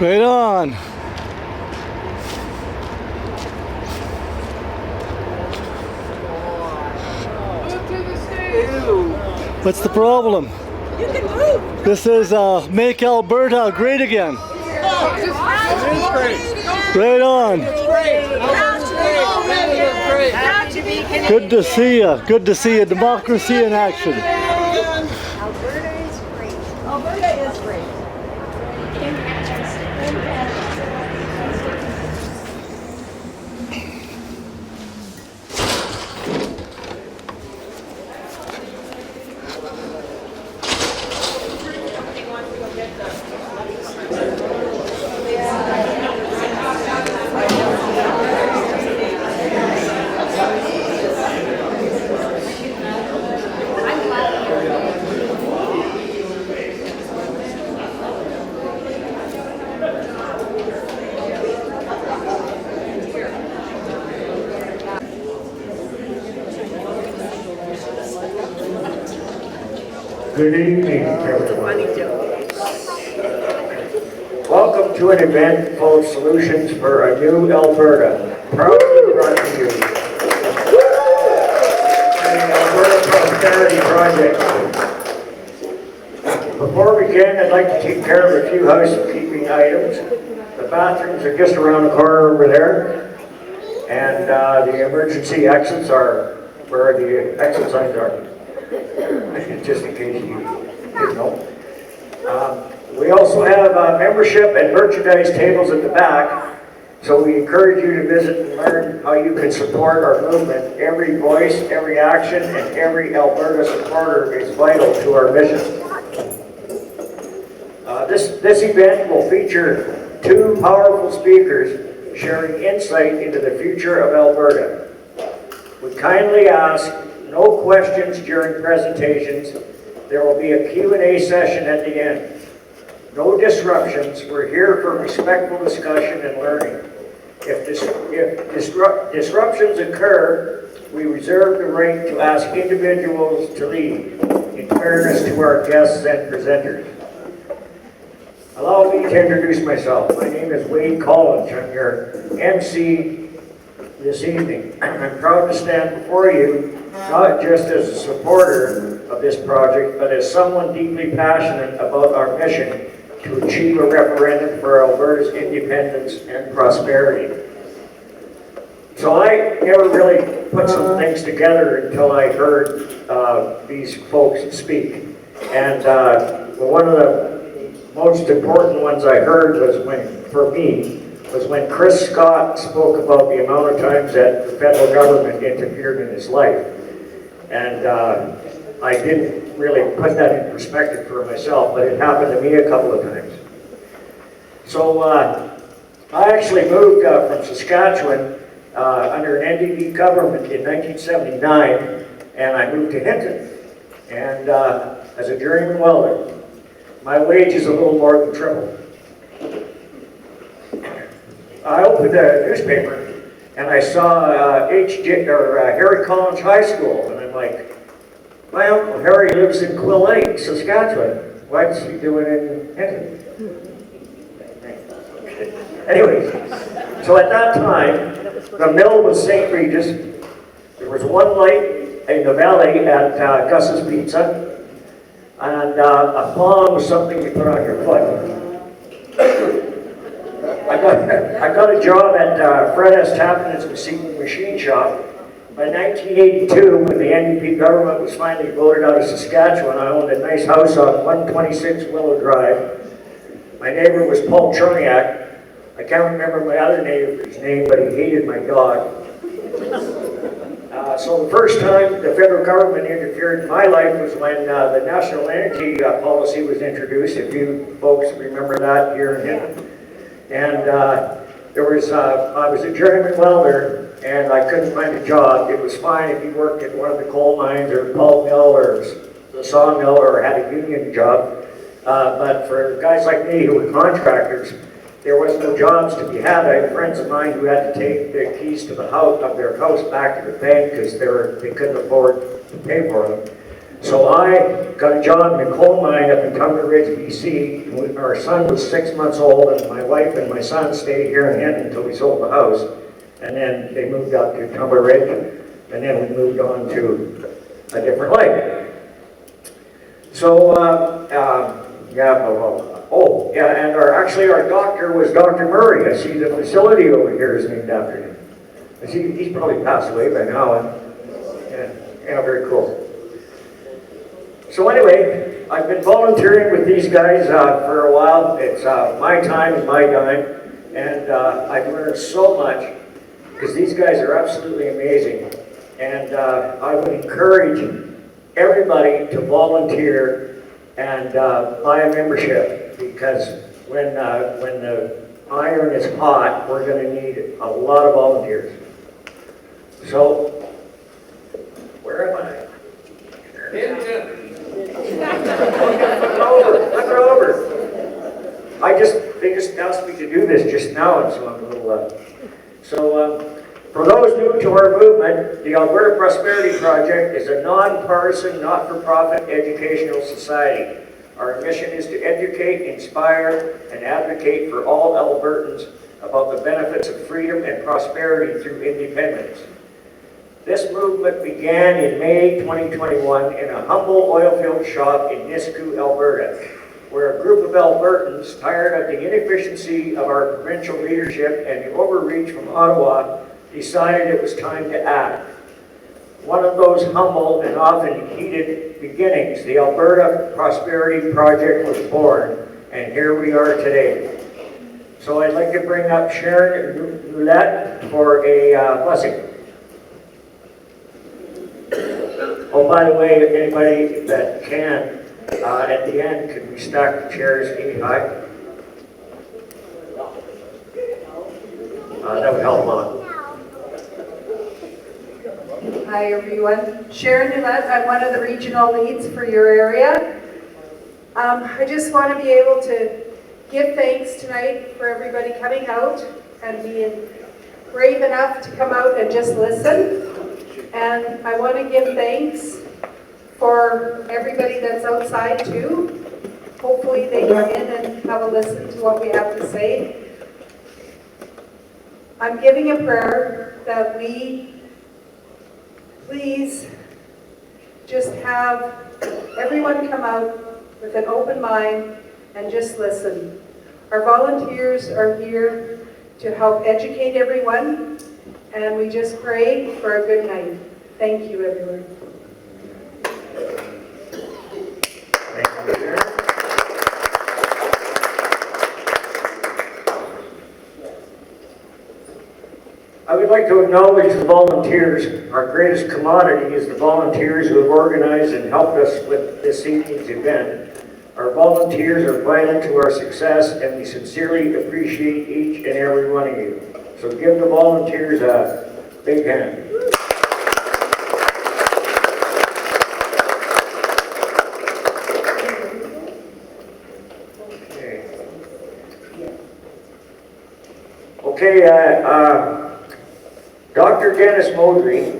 Right on. What's the problem? You can move. This is Make Alberta Great Again. Right on. Good to see you. Good to see you. Democracy in action. Alberta is great. Alberta is great. Good evening, everyone. Welcome to an event full of solutions for a new Alberta. Proudly brought to you. The Alberta Prosperity Project. Before we begin, I'd like to take care of a few housekeeping items. The bathrooms are just around the corner over there. And the emergency exits are where the exit signs are. Just in case you didn't know. We also have membership and merchandise tables at the back, so we encourage you to visit and learn how you can support our movement. Every voice, every action, and every Alberta supporter is vital to our mission. This event will feature two powerful speakers sharing insight into the future of Alberta. We kindly ask no questions during presentations. There will be a Q&A session at the end. No disruptions. We're here for respectful discussion and learning. If disruptions occur, we reserve the right to ask individuals to leave in fairness to our guests and presenters. Allow me to introduce myself. My name is Wade Collins. I'm your MC this evening. I'm proud to stand before you not just as a supporter of this project, but as someone deeply passionate about our mission to achieve a referendum for Alberta's independence and prosperity. So I never really put some things together until I heard these folks speak. And one of the most important ones I heard was when Chris Scott spoke about the amount of times that the federal government interfered in his life. And I didn't really put that in perspective for myself, but it happened to me a couple of times. So I actually moved from Saskatchewan under an NDP government in 1979, and I moved to Hinton, and as a journeyman welder. My wage is a little more than triple. I opened a newspaper, and I saw Harry Collins High School, and I'm like, my Uncle Harry lives in Quill Lake, Saskatchewan. What's he doing in Hinton? Anyways, so at that time, the mill was St. Regis. There was one light in the valley at Gus's Pizza, and a palm was something you put on your foot. I got a job at Fred S. Tapman's machine shop. By 1982, when the NDP government was finally voted out of Saskatchewan, I owned a nice house on 126 Willow Drive. My neighbor was Paul Cherniak. I can't remember my other neighbor's name, but he hated my dog. So the first time the federal government interfered in my life was when the national energy policy was introduced, if you folks remember that here in Hinton. And I was a journeyman welder, and I couldn't find a job. It was fine if you worked at one of the coal mines or pulp mill or the sawmill or had a union job. But for guys like me who were contractors, there was no jobs to be had. I had friends of mine who had to take the keys to the house of their house back to the bank because they couldn't afford to pay for them. So I got a job in a coal mine up in Tumbler Ridge, BC. Our son was 6 months old, and my wife and my son stayed here in Hinton until we sold the house. And then they moved up to Tumbler Ridge, and then we moved on to a different life. So, and our doctor was Dr. Murray. I see the facility over here is named after him. I see he's probably passed away by now. Yeah, very cool. So anyway, I've been volunteering with these guys for a while. It's my time and my dime, and I've learned so much because these guys are absolutely amazing. And I would encourage everybody to volunteer and buy a membership, because when the iron is hot, we're going to need a lot of volunteers. So, where am I? Hinton. Flip it over. They just asked me to do this just now, and so I'm a little. For those new to our movement, the Alberta Prosperity Project is a non-partisan, not-for-profit educational society. Our mission is to educate, inspire, and advocate for all Albertans about the benefits of freedom and prosperity through independence. This movement began in May 2021 in a humble oilfield shop in Nisku, Alberta, where a group of Albertans, tired of the inefficiency of our provincial leadership and the overreach from Ottawa, decided it was time to act. One of those humble and often heated beginnings, the Alberta Prosperity Project was born, and here we are today. So I'd like to bring up Sharon Roulette for a blessing. Oh, by the way, if anybody that can, at the end, could we stack the chairs 8 high? That would help a lot. Hi everyone, Sharon Roulette. I'm one of the regional leads for your area. I just want to be able to give thanks tonight for everybody coming out and being brave enough to come out and just listen. And I want to give thanks for everybody that's outside too. Hopefully they come in and have a listen to what we have to say. I'm giving a prayer that we please just have everyone come out with an open mind and just listen. Our volunteers are here to help educate everyone, and we just pray for a good night. Thank you, everyone. Thank you, Sharon. I would like to acknowledge the volunteers. Our greatest commodity is the volunteers who have organized and helped us with this evening's event. Our volunteers are vital to our success, and we sincerely appreciate each and every one of you. So give the volunteers a big hand. Okay, Dr. Dennis Modry.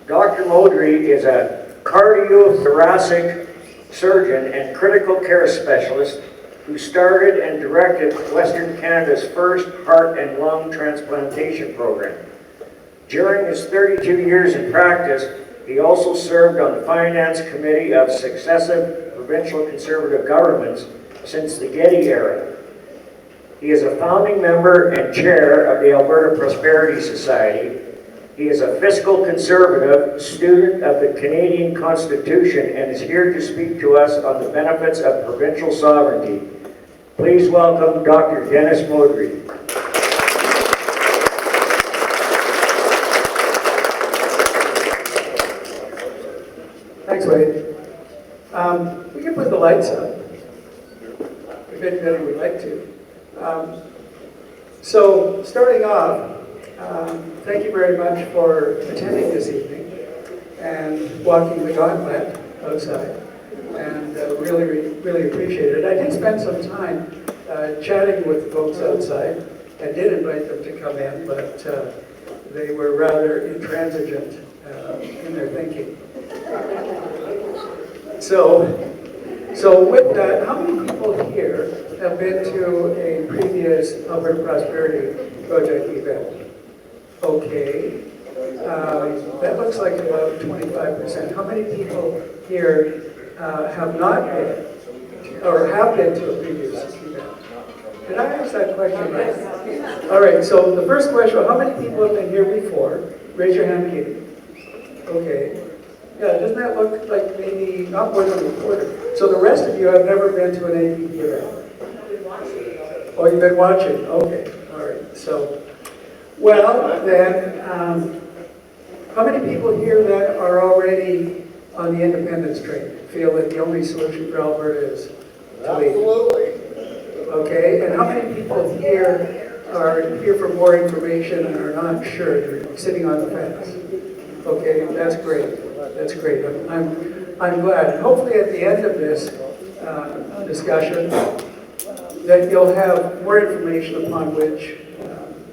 Dr. Modry is a cardiothoracic surgeon and critical care specialist who started and directed Western Canada's first heart and lung transplantation program. During his 32 years in practice, he also served on the Finance Committee of successive provincial Conservative governments since the Getty era. He is a founding member and chair of the Alberta Prosperity Society. He is a fiscal conservative, student of the Canadian Constitution, and is here to speak to us on the benefits of provincial sovereignty. Please welcome Dr. Dennis Modry. Thanks, Wade. We can put the lights up if anybody would like to. So, starting off, thank you very much for attending this evening and walking the gauntlet outside, and really appreciate it. I did spend some time chatting with the folks outside. I did invite them to come in, but they were rather intransigent in their thinking. So with that, how many people here have been to a previous Alberta Prosperity Project event? Okay. That looks like about 25%. How many people here have not been, or have been to a previous event? Did I ask that question right? All right, so the first question, how many people have been here before? Raise your hand again. Okay. Yeah, doesn't that look like maybe not more than a quarter? So the rest of you have never been to an APP event? Oh, you've been watching? Okay, all right. So, well, then, how many people here that are already on the independence train feel that the only solution for Alberta is to leave? Absolutely. Okay, and how many people here are here for more information and are not sure? They're sitting on the fence. Okay, that's great. That's great. I'm glad. And hopefully at the end of this discussion that you'll have more information upon which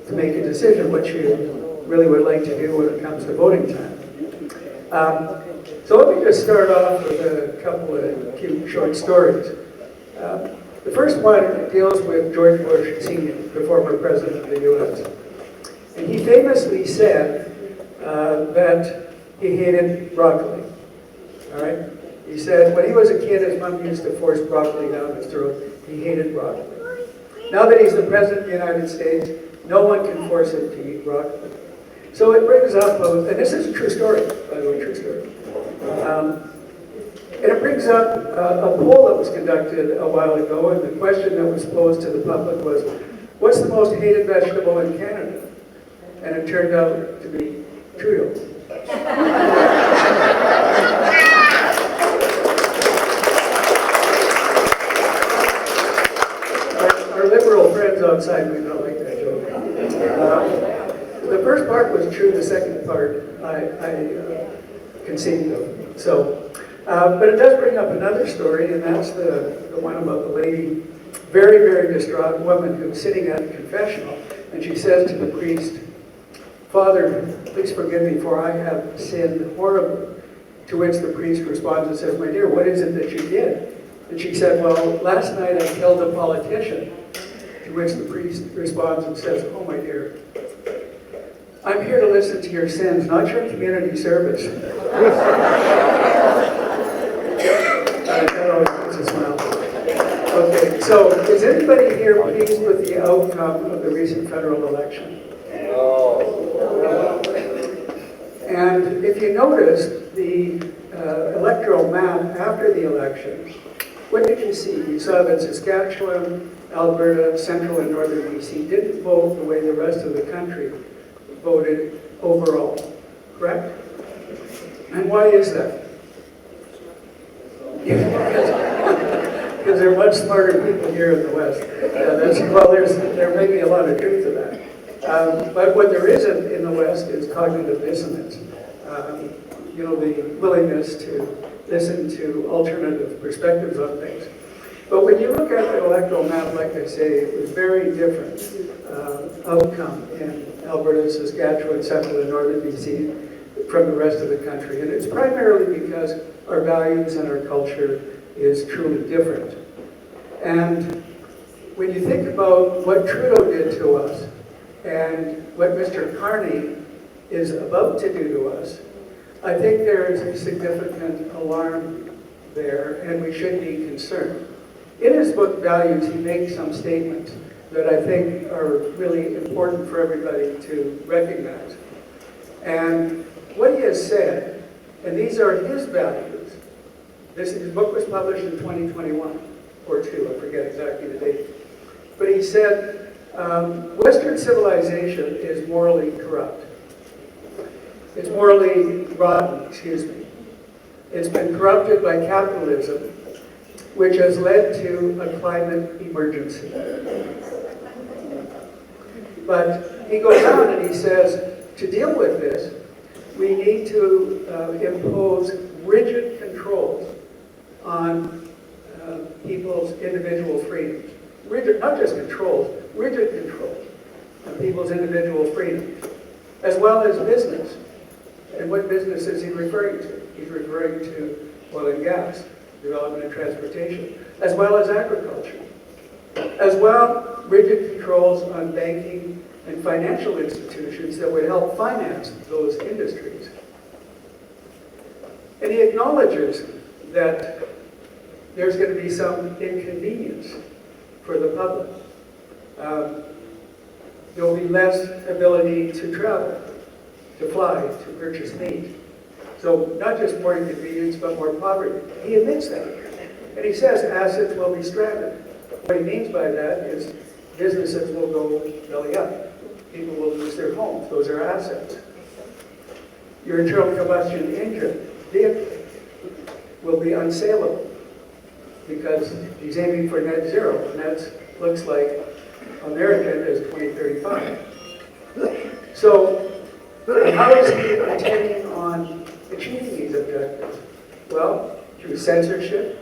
to make a decision what you really would like to do when it comes to voting time. So let me just start off with a couple of cute short stories. The first one deals with George Bush Sr., the former president of the U.S. And he famously said that he hated broccoli. All right? He said when he was a kid, his mom used to force broccoli down his throat. He hated broccoli. Now that he's the president of the United States, no one can force him to eat broccoli. So it brings up, and this is a true story, by the way, true story. And it brings up a poll that was conducted a while ago, and the question that was posed to the public was, what's the most hated vegetable in Canada? And it turned out to be Trudeau. Our liberal friends outside may not like that joke. The first part was true, the second part I conceded of. So, but it does bring up another story, and that's the one about the lady, very, very distraught woman who's sitting at the confessional, and she says to the priest, "Father, please forgive me, for I have sinned horribly." To which the priest responds and says, "My dear, what is it that you did?" And she said, "Well, last night I killed a politician." To which the priest responds and says, "Oh, my dear, I'm here to listen to your sins, not your community service." That always makes a smile. Okay, so is anybody here pleased with the outcome of the recent federal election? And if you noticed the electoral map after the election, what did you see? You saw that Saskatchewan, Alberta, Central and Northern BC didn't vote the way the rest of the country voted overall, correct? And why is that? Because there are much smarter people here in the West. There may be a lot of truth to that. But what there isn't in the West is cognitive dissonance. The willingness to listen to alternative perspectives on things. But when you look at the electoral map, like I say, it was very different outcome in Alberta, Saskatchewan, Central and Northern BC from the rest of the country. And it's primarily because our values and our culture is truly different. And when you think about what Trudeau did to us and what Mr. Carney is about to do to us, I think there is a significant alarm there, and we should be concerned. In his book, Values, he makes some statements that I think are really important for everybody to recognize. And what he has said, and these are his values, his book was published in 2021, or 2, I forget exactly the date. But he said, Western civilization is morally corrupt. It's morally rotten, excuse me. It's been corrupted by capitalism, which has led to a climate emergency. But he goes on and he says, to deal with this, we need to impose rigid controls on people's individual freedoms. Rigid, not just controls, rigid controls on people's individual freedoms, as well as business. And what business is he referring to? He's referring to oil and gas. development and transportation, as well as agriculture. As well, rigid controls on banking and financial institutions that would help finance those industries. And he acknowledges that there's going to be some inconvenience for the public. There will be less ability to travel, to fly, to purchase meat. So not just more inconvenience, but more poverty. He admits that. And he says assets will be stranded. What he means by that is businesses will go belly up. People will lose their homes. Those are assets. Your internal combustion engine vehicle will be unsaleable because he's aiming for net zero, and that looks like American is 2035. So how is he intending on achieving these objectives? Well, through censorship,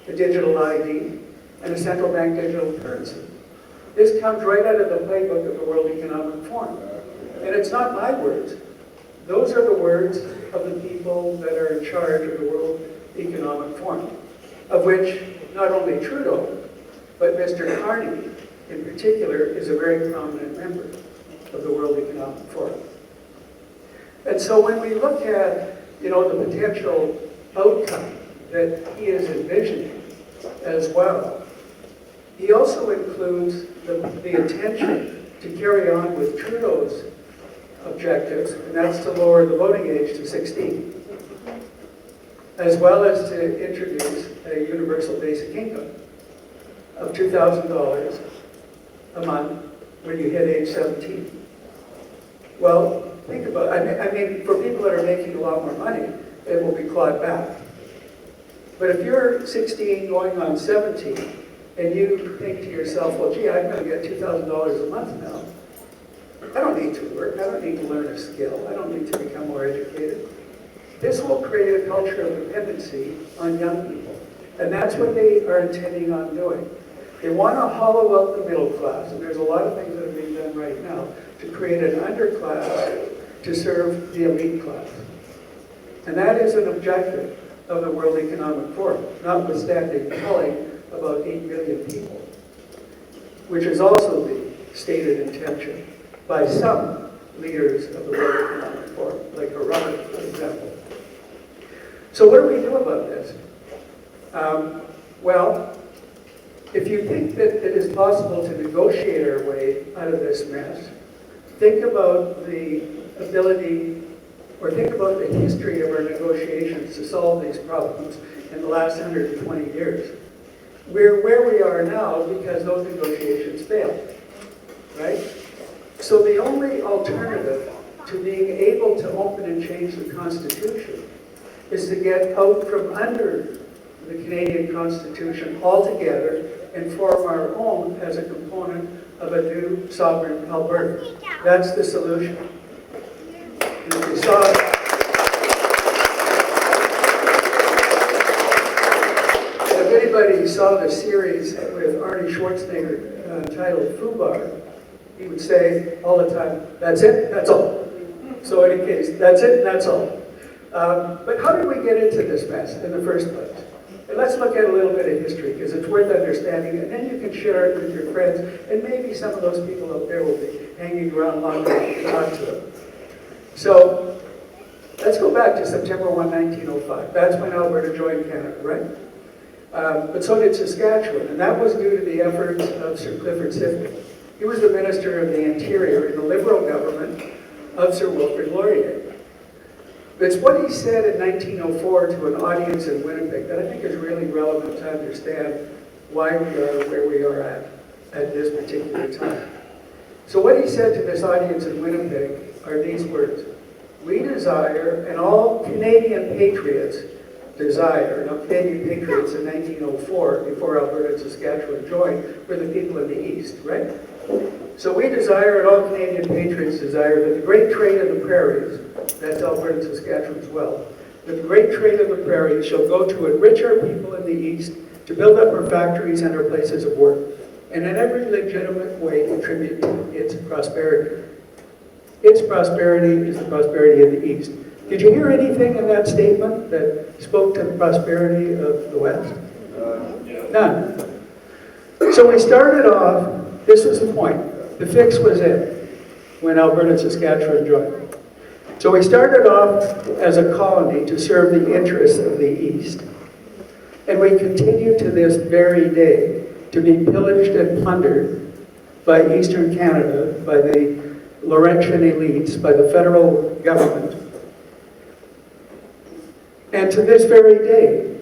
a digital ID, and a central bank digital currency. This comes right out of the playbook of the World Economic Forum. And it's not my words. Those are the words of the people that are in charge of the World Economic Forum, of which not only Trudeau, but Mr. Carney in particular is a very prominent member of the World Economic Forum. And so when we look at, the potential outcome that he is envisioning as well, he also includes the intention to carry on with Trudeau's objectives, and that's to lower the voting age to 16, as well as to introduce a universal basic income of $2,000 a month when you hit age 17. Well, think about it. I mean, for people that are making a lot more money, it will be clawed back. But if you're 16 going on 17, and you think to yourself, well, gee, I'm going to get $2,000 a month now. I don't need to work. I don't need to learn a skill. I don't need to become more educated. This will create a culture of dependency on young people. And that's what they are intending on doing. They want to hollow out the middle class, and there's a lot of things that are being done right now to create an underclass to serve the elite class. And that is an objective of the World Economic Forum, notwithstanding telling about 8 million people, which is also the stated intention by some leaders of the World Economic Forum, like Iran, for example. So what do we do about this? Well, if you think that it is possible to negotiate our way out of this mess, think about the ability, or think about the history of our negotiations to solve these problems in the last 120 years. We're where we are now because those negotiations failed, right? So the only alternative to being able to open and change the Constitution is to get out from under the Canadian Constitution altogether and form our own as a component of a new sovereign Alberta. That's the solution. And if you saw if anybody saw the series with Arnie Schwarzenegger titled FUBAR, he would say all the time, that's it, that's all. So in any case, that's it, that's all. But how did we get into this mess in the first place? And let's look at a little bit of history, because it's worth understanding, and then you can share it with your friends, and maybe some of those people out there will be hanging around long enough to talk to them. So, let's go back to September 1, 1905. That's when Alberta joined Canada, right? But so did Saskatchewan, and that was due to the efforts of Sir Clifford Sibley. He was the Minister of the Interior in the Liberal government of Sir Wilfrid Laurier. It's what he said in 1904 to an audience in Winnipeg that I think is really relevant to understand why we are where we are at this particular time. So what he said to this audience in Winnipeg are these words: "We desire, and all Canadian patriots desire," now Canadian patriots in 1904, before Alberta and Saskatchewan joined, were the people in the East, right? "So we desire, and all Canadian patriots desire, that the great trade of the prairies," that's Alberta and Saskatchewan as well, "that the great trade of the prairies shall go to enrich our people in the East, to build up our factories and our places of work, and in every legitimate way contribute to its prosperity. Its prosperity is the prosperity of the East. Did you hear anything in that statement that spoke to the prosperity of the West? None. So we started off, this was the point, the fix was in when Alberta and Saskatchewan joined. So we started off as a colony to serve the interests of the East. And we continue to this very day to be pillaged and plundered by Eastern Canada, by the Laurentian elites, by the federal government. And to this very day,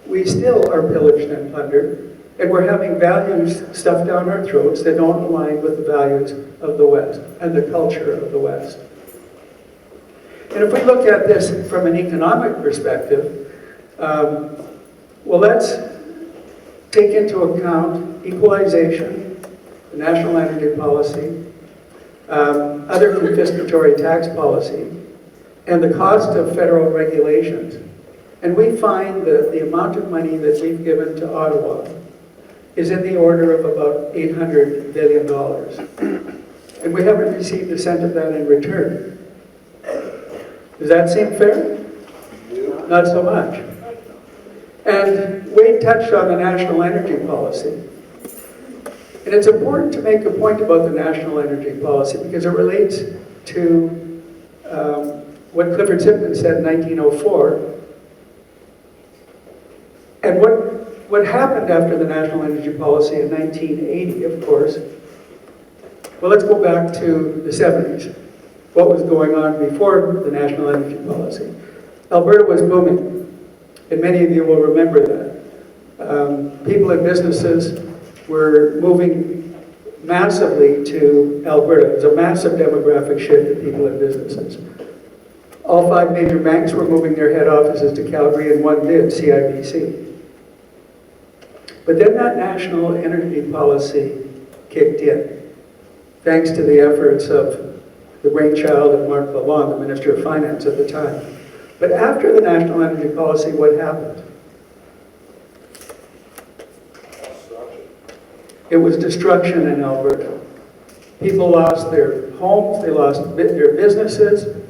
we still are pillaged and plundered, and we're having values stuffed down our throats that don't align with the values of the West and the culture of the West. And if we look at this from an economic perspective, well, let's take into account equalization, the national energy policy, other confiscatory tax policy, and the cost of federal regulations. And we find that the amount of money that we've given to Ottawa is in the order of about $800 billion. And we haven't received a cent of that in return. Does that seem fair? Not so much. And Wade touched on the national energy policy. And it's important to make a point about the national energy policy because it relates to what Clifford Simpson said in 1904. And what happened after the national energy policy in 1980, of course, well, let's go back to the 70s. What was going on before the national energy policy? Alberta was booming, and many of you will remember that. People and businesses were moving massively to Alberta. It was a massive demographic shift of people and businesses. All 5 major banks were moving their head offices to Calgary, and one did, CIBC. But then that national energy policy kicked in, thanks to the efforts of the brainchild of Marc Lalonde, the Minister of Finance at the time. But after the national energy policy, what happened? It was destruction in Alberta. People lost their homes, they lost their businesses,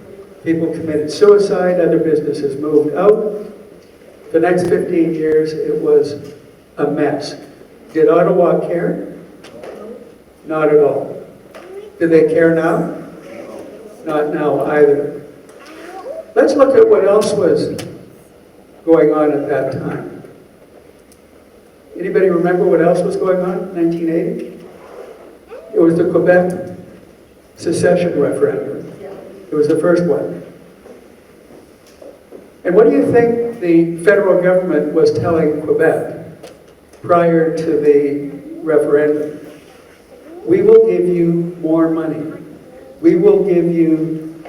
people committed suicide, other businesses moved out. The next 15 years, it was a mess. Did Ottawa care? Not at all. Do they care now? Not now either. Let's look at what else was going on at that time. Anybody remember what else was going on in 1980? It was the Quebec secession referendum. It was the first one. And what do you think the federal government was telling Quebec prior to the referendum? We will give you more money. We will give you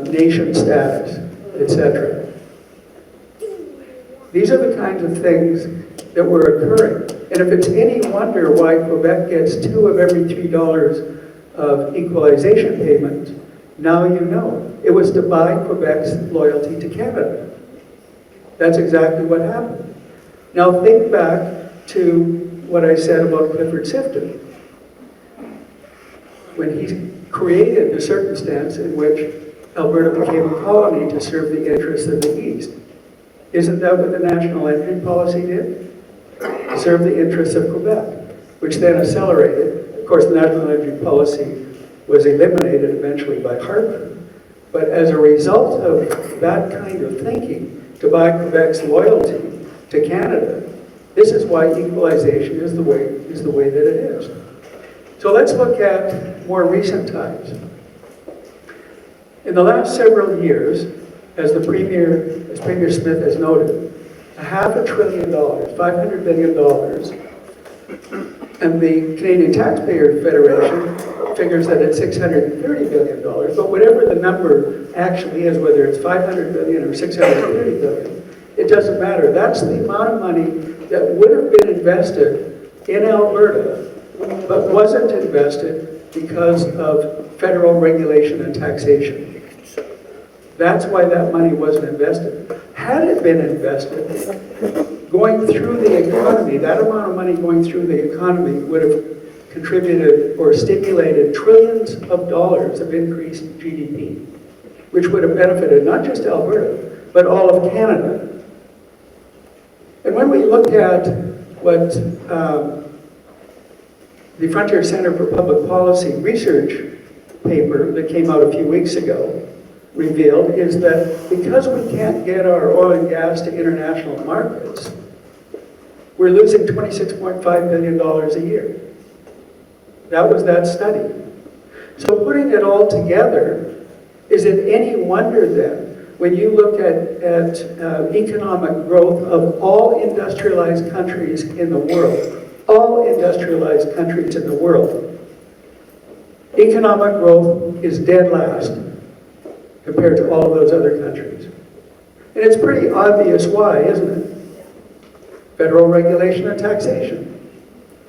nation status, etc. These are the kinds of things that were occurring. And if it's any wonder why Quebec gets 2 of every $3 of equalization payments, now you know. It was to buy Quebec's loyalty to Canada. That's exactly what happened. Now think back to what I said about Clifford Simpson. When he created the circumstance in which Alberta became a colony to serve the interests of the East. Isn't that what the national energy policy did? To serve the interests of Quebec, which then accelerated. Of course, the national energy policy was eliminated eventually by Harper. But as a result of that kind of thinking, to buy Quebec's loyalty to Canada, this is why equalization is the way that it is. So let's look at more recent times. In the last several years, as Premier Smith has noted, $500 billion, $500 billion, and the Canadian Taxpayer Federation figures that it's $630 billion, but whatever the number actually is, whether it's $500 billion or $630 billion, it doesn't matter. That's the amount of money that would have been invested in Alberta, but wasn't invested because of federal regulation and taxation. That's why that money wasn't invested. Had it been invested, going through the economy, that amount of money going through the economy would have contributed or stimulated trillions of dollars of increased GDP. which would have benefited not just Alberta, but all of Canada. And when we looked at what the Frontier Center for Public Policy research paper that came out a few weeks ago revealed, is that because we can't get our oil and gas to international markets, we're losing $26.5 billion a year. That was that study. So putting it all together, is it any wonder then, when you look at economic growth of all industrialized countries in the world, all industrialized countries in the world, economic growth is dead last compared to all of those other countries. And it's pretty obvious why, isn't it? Federal regulation and taxation.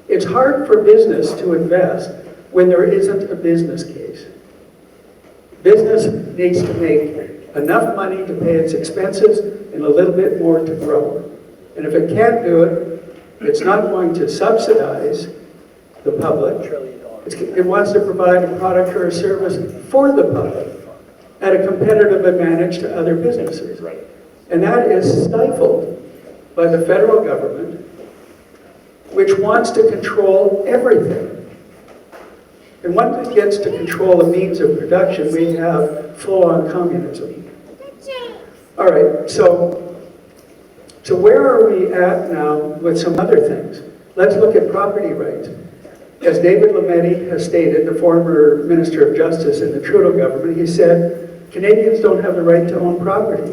It's hard for business to invest when there isn't a business case. Business needs to make enough money to pay its expenses and a little bit more to grow. And if it can't do it, it's not going to subsidize the public. It wants to provide a product or a service for the public at a competitive advantage to other businesses. And that is stifled by the federal government, which wants to control everything. And once it gets to control the means of production, we have full-on communism. All right, so where are we at now with some other things? Let's look at property rights. As David Lametti has stated, the former Minister of Justice in the Trudeau government, he said, Canadians don't have the right to own property.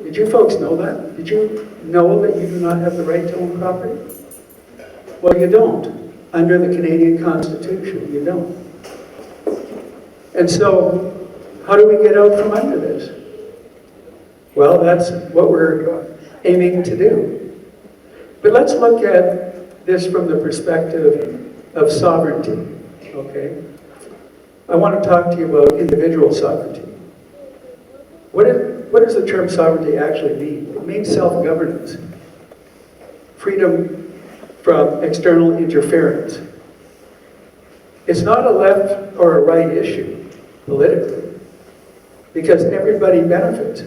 Did you folks know that? Did you know that you do not have the right to own property? Well, you don't. Under the Canadian Constitution, you don't. And so, how do we get out from under this? Well, that's what we're aiming to do. But let's look at this from the perspective of sovereignty, okay? I want to talk to you about individual sovereignty. What does the term sovereignty actually mean? It means self-governance, freedom from external interference. It's not a left or a right issue politically, because everybody benefits.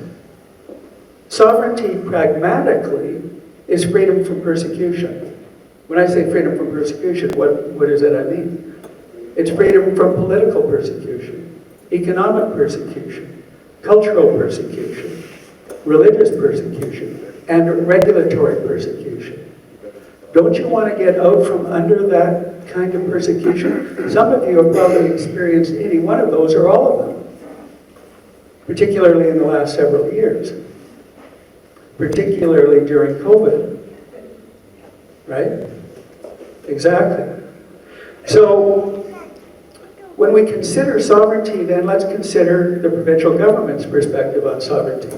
Sovereignty pragmatically is freedom from persecution. When I say freedom from persecution, what does that I mean? It's freedom from political persecution, economic persecution, cultural persecution, religious persecution, and regulatory persecution. Don't you want to get out from under that kind of persecution? Some of you have probably experienced any one of those or all of them, particularly in the last several years, particularly during COVID, right? Exactly. So when we consider sovereignty, then let's consider the provincial government's perspective on sovereignty.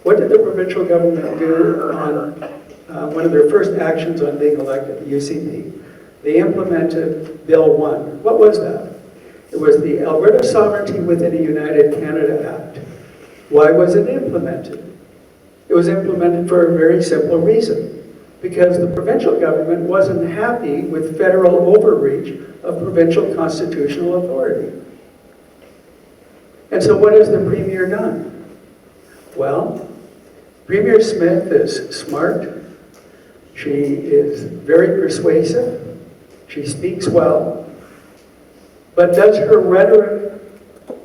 What did the provincial government do on one of their first actions on being elected, the UCP? They implemented Bill 1. What was that? It was the Alberta Sovereignty Within a United Canada Act. Why was it implemented? It was implemented for a very simple reason. Because the provincial government wasn't happy with federal overreach of provincial constitutional authority. And so what has the Premier done? Well, Premier Smith is smart. She is very persuasive. She speaks well. But does her rhetoric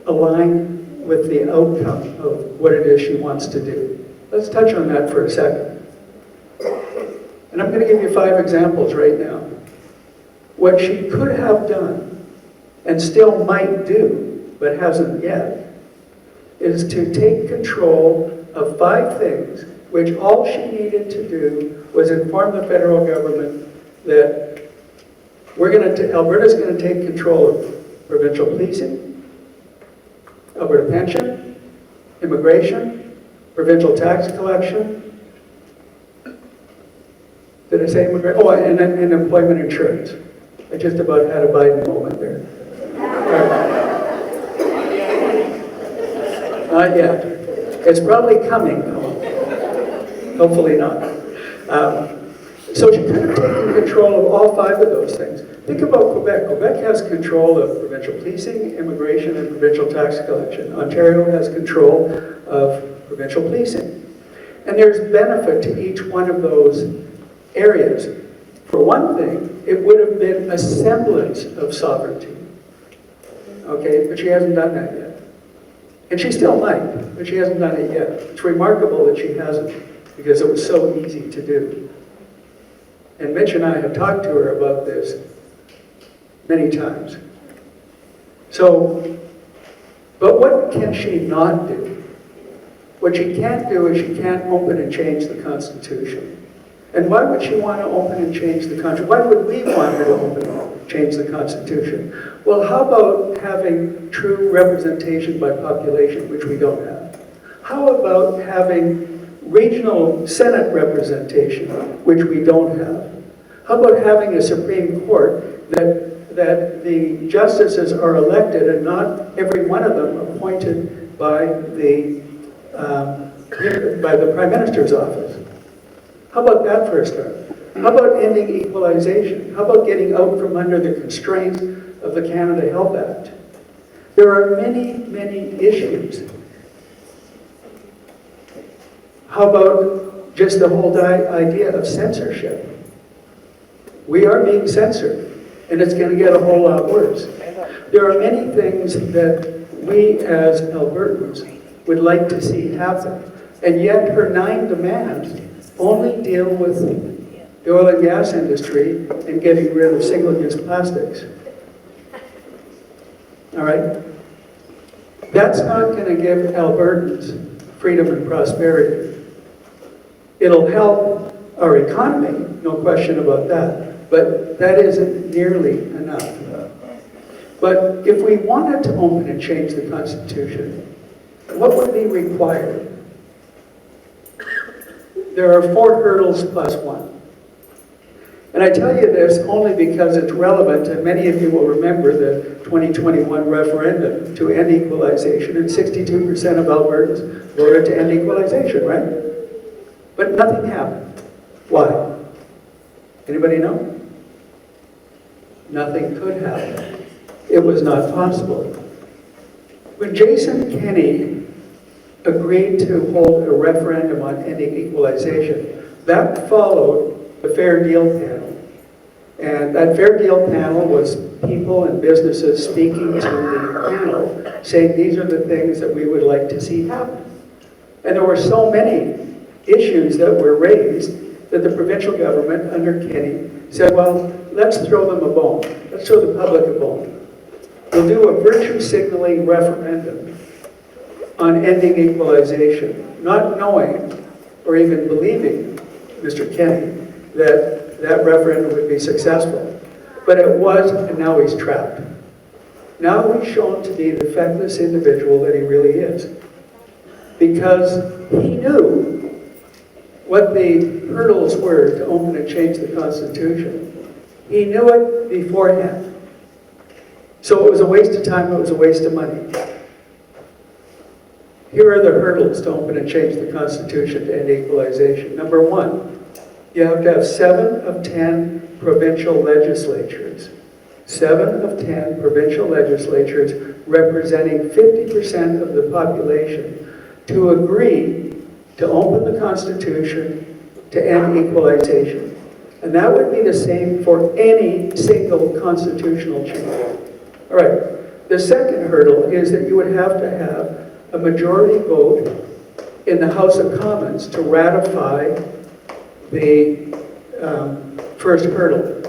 align with the outcome of what it is she wants to do? Let's touch on that for a second. And I'm going to give you 5 examples right now. What she could have done, and still might do, but hasn't yet, is to take control of 5 things, which all she needed to do was inform the federal government that Alberta's going to take control of provincial policing, Alberta pension, immigration, provincial tax collection. Did I say immigration? Oh, and employment insurance. I just about had a Biden moment there. Not yet. It's probably coming, though. Hopefully not. So she could have taken control of all 5 of those things. Think about Quebec. Quebec has control of provincial policing, immigration, and provincial tax collection. Ontario has control of provincial policing. And there's benefit to each one of those areas. For one thing, it would have been a semblance of sovereignty. Okay, but she hasn't done that yet. And she still might, but she hasn't done it yet. It's remarkable that she hasn't, because it was so easy to do. And Mitch and I have talked to her about this many times. So, but what can she not do? What she can't do is she can't open and change the Constitution. And why would she want to open and change the Constitution? Why would we want her to open and change the Constitution? Well, how about having true representation by population, which we don't have? How about having regional Senate representation, which we don't have? How about having a Supreme Court that the justices are elected and not every one of them appointed by the Prime Minister's office? How about that for a start? How about ending equalization? How about getting out from under the constraints of the Canada Health Act? There are many, many issues. How about just the whole idea of censorship? We are being censored, and it's going to get a whole lot worse. There are many things that we as Albertans would like to see happen, and yet her 9 demands only deal with the oil and gas industry and getting rid of single-use plastics. All right? That's not going to give Albertans freedom and prosperity. It'll help our economy, no question about that, but that isn't nearly enough. But if we wanted to open and change the Constitution, what would be required? There are 4 hurdles plus 1. And I tell you this only because it's relevant, and many of you will remember the 2021 referendum to end equalization, and 62% of Albertans voted to end equalization, right? But nothing happened. Why? Anybody know? Nothing could happen. It was not possible. When Jason Kenney agreed to hold a referendum on ending equalization, that followed the Fair Deal panel. And that Fair Deal panel was people and businesses speaking to the panel, saying these are the things that we would like to see happen. And there were so many issues that were raised that the provincial government under Kenney said, well, let's throw them a bone. Let's throw the public a bone. We'll do a virtue signaling referendum on ending equalization, not knowing or even believing, Mr. Kenney, that that referendum would be successful. But it was, and now he's trapped. Now he's shown to be the feckless individual that he really is. Because he knew what the hurdles were to open and change the Constitution. He knew it beforehand. So it was a waste of time, it was a waste of money. Here are the hurdles to open and change the Constitution to end equalization. Number 1, you have to have 7 of 10 provincial legislatures. 7 of 10 provincial legislatures representing 50% of the population to agree to open the Constitution to end equalization. And that would be the same for any single constitutional change. All right, the second hurdle is that you would have to have a majority vote in the House of Commons to ratify the first hurdle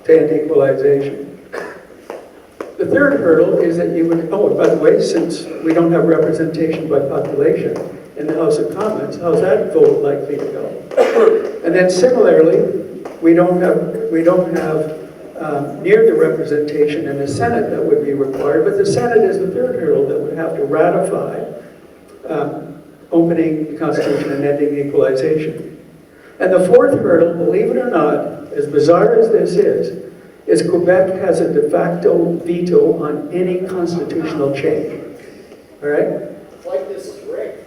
to end equalization. The third hurdle is that you would, oh, by the way, since we don't have representation by population in the House of Commons, how's that vote likely to go? And then similarly, we don't have near the representation in the Senate that would be required, but the Senate is the third hurdle that would have to ratify opening the Constitution and ending equalization. And the fourth hurdle, believe it or not, as bizarre as this is Quebec has a de facto veto on any constitutional change. All right? It's like this is rigged.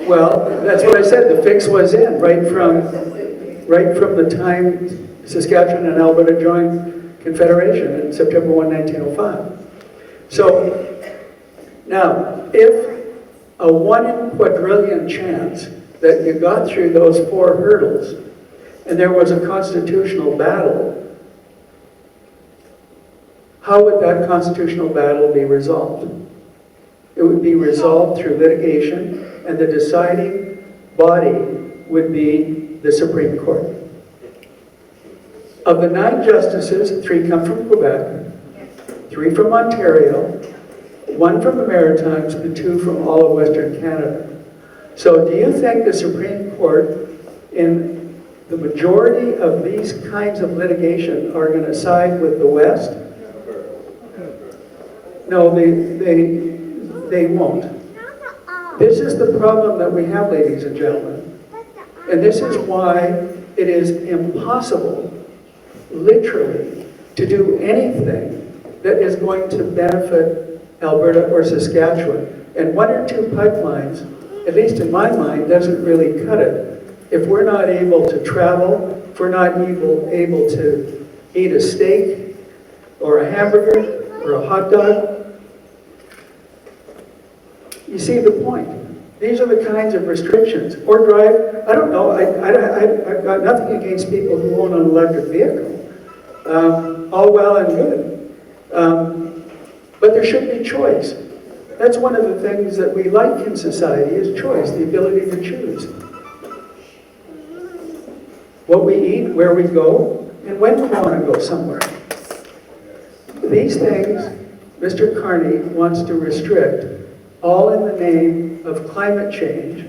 Well, that's what I said. The fix was in right from the time Saskatchewan and Alberta joined Confederation in September 1, 1905. So now, if a 1 in quadrillion chance that you got through those 4 hurdles and there was a constitutional battle, how would that constitutional battle be resolved? It would be resolved through litigation, and the deciding body would be the Supreme Court. Of the 9 justices, 3 come from Quebec, 3 from Ontario, 1 from the Maritimes, and 2 from all of Western Canada. So do you think the Supreme Court, in the majority of these kinds of litigation, are going to side with the West? No, they won't. This is the problem that we have, ladies and gentlemen. And this is why it is impossible, literally, to do anything that is going to benefit Alberta or Saskatchewan. And 1 or 2 pipelines, at least in my mind, doesn't really cut it. If we're not able to travel, if we're not able to eat a steak or a hamburger or a hot dog, you see the point. These are the kinds of restrictions. Or drive, I don't know, I've got nothing against people who own an electric vehicle. All well and good. But there should be choice. That's one of the things that we like in society is choice, the ability to choose. What we eat, where we go, and when we want to go somewhere. These things, Mr. Carney wants to restrict, all in the name of climate change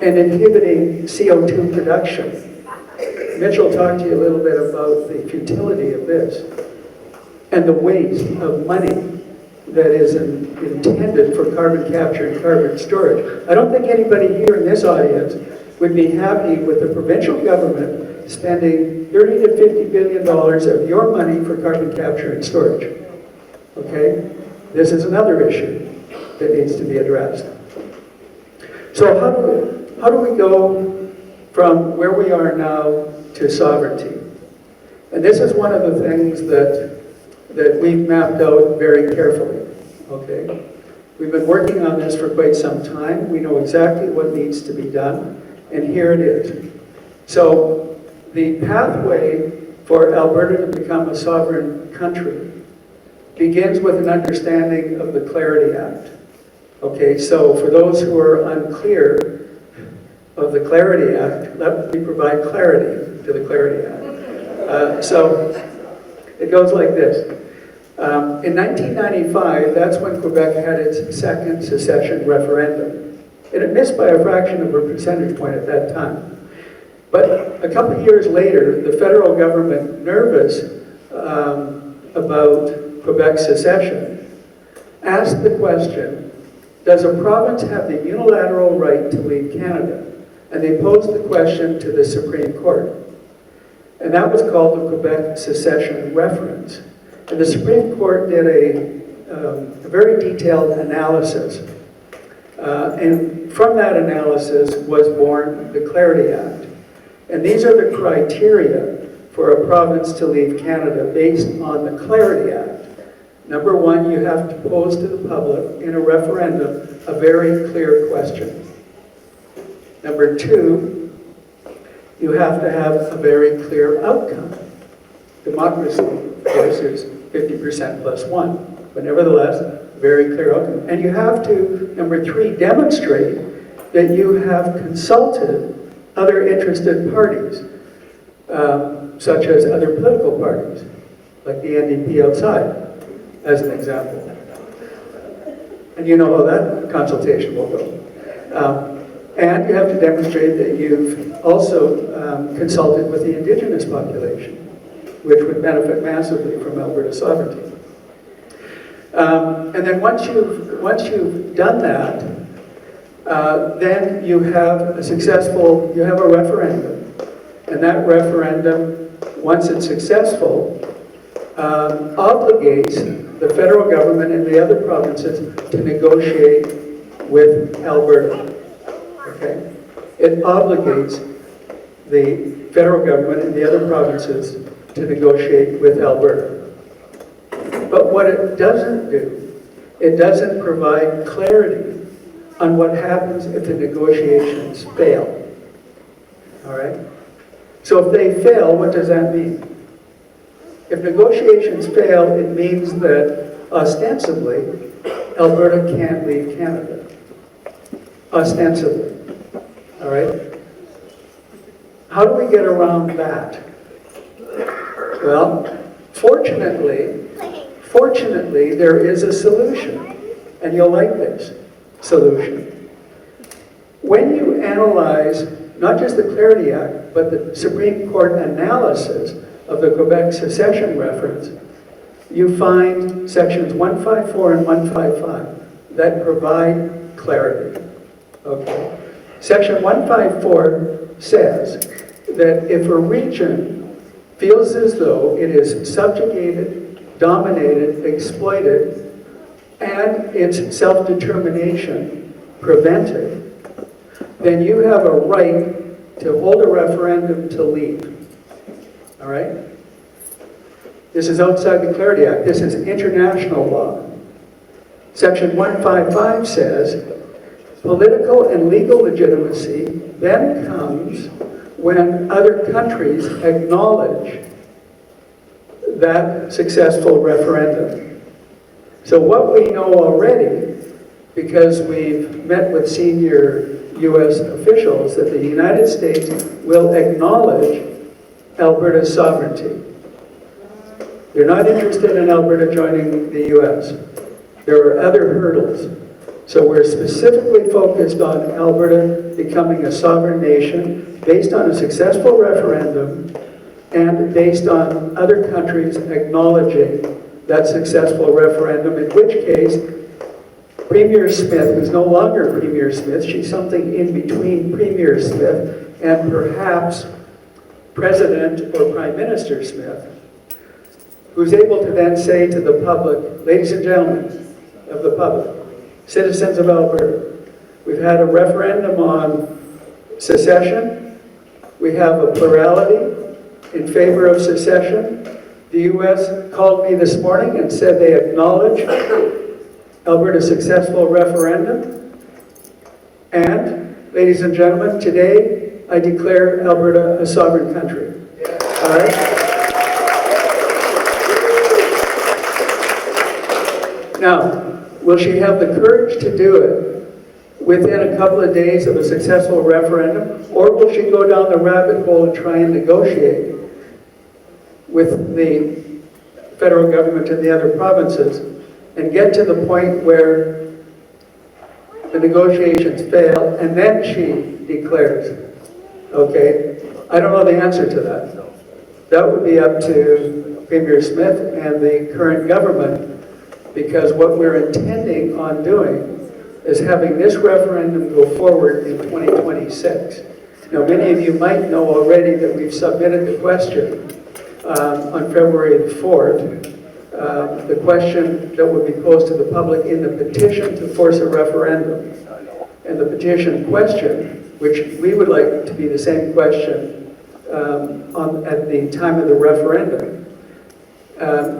and inhibiting CO2 production. Mitch will talk to you a little bit about the futility of this and the waste of money that is intended for carbon capture and carbon storage. I don't think anybody here in this audience would be happy with the provincial government spending $30 to $50 billion of your money for carbon capture and storage. Okay? This is another issue that needs to be addressed. So how do we go from where we are now to sovereignty? And this is one of the things that we've mapped out very carefully. Okay? We've been working on this for quite some time. We know exactly what needs to be done, and here it is. So the pathway for Alberta to become a sovereign country begins with an understanding of the Clarity Act. Okay, so for those who are unclear of the Clarity Act, let me provide clarity to the Clarity Act. So it goes like this. In 1995, that's when Quebec had its second secession referendum. And it missed by a fraction of a percentage point at that time. But a couple of years later, the federal government, nervous about Quebec's secession, asked the question, does a province have the unilateral right to leave Canada? And they posed the question to the Supreme Court. And that was called the Quebec Secession Reference. And the Supreme Court did a very detailed analysis. And from that analysis was born the Clarity Act. And these are the criteria for a province to leave Canada based on the Clarity Act. Number 1, you have to pose to the public in a referendum a very clear question. Number 2, you have to have a very clear outcome. Democracy, of course, is 50% plus 1, but nevertheless, very clear outcome. And you have to, number 3, demonstrate that you have consulted other interested parties, such as other political parties, like the NDP outside, as an example. And you know how that consultation will go. And you have to demonstrate that you've also consulted with the Indigenous population, which would benefit massively from Alberta sovereignty. And then once you've done that, then you have a referendum. And that referendum, once it's successful, obligates the federal government and the other provinces to negotiate with Alberta. Okay? It obligates the federal government and the other provinces to negotiate with Alberta. But what it doesn't do, it doesn't provide clarity on what happens if the negotiations fail. All right? So if they fail, what does that mean? If negotiations fail, it means that ostensibly, Alberta can't leave Canada. Ostensibly. All right? How do we get around that? Well, fortunately, there is a solution, and you'll like this solution. When you analyze not just the Clarity Act, but the Supreme Court analysis of the Quebec secession reference, you find sections 154 and 155 that provide clarity. Okay. Section 154 says that if a region feels as though it is subjugated, dominated, exploited, and its self-determination prevented, then you have a right to hold a referendum to leave. All right? This is outside the Clarity Act. This is international law. Section 155 says, political and legal legitimacy then comes when other countries acknowledge that successful referendum. So what we know already, because we've met with senior U.S. officials, that the United States will acknowledge Alberta's sovereignty. They're not interested in Alberta joining the U.S. There are other hurdles. So we're specifically focused on Alberta becoming a sovereign nation based on a successful referendum and based on other countries acknowledging that successful referendum, in which case Premier Smith, who's no longer Premier Smith, she's something in between Premier Smith and perhaps President or Prime Minister Smith, who's able to then say to the public, ladies and gentlemen of the public, citizens of Alberta, we've had a referendum on secession. We have a plurality in favor of secession. The U.S. called me this morning and said they acknowledge Alberta's successful referendum. And, ladies and gentlemen, today I declare Alberta a sovereign country. All right? Now, will she have the courage to do it within a couple of days of a successful referendum, or will she go down the rabbit hole and try and negotiate with the federal government and the other provinces and get to the point where the negotiations fail and then she declares? Okay, I don't know the answer to that. That would be up to Premier Smith and the current government, because what we're intending on doing is having this referendum go forward in 2026. Now, many of you might know already that we've submitted the question on February the 4th, the question that would be posed to the public in the petition to force a referendum. And the petition question, which we would like to be the same question at the time of the referendum,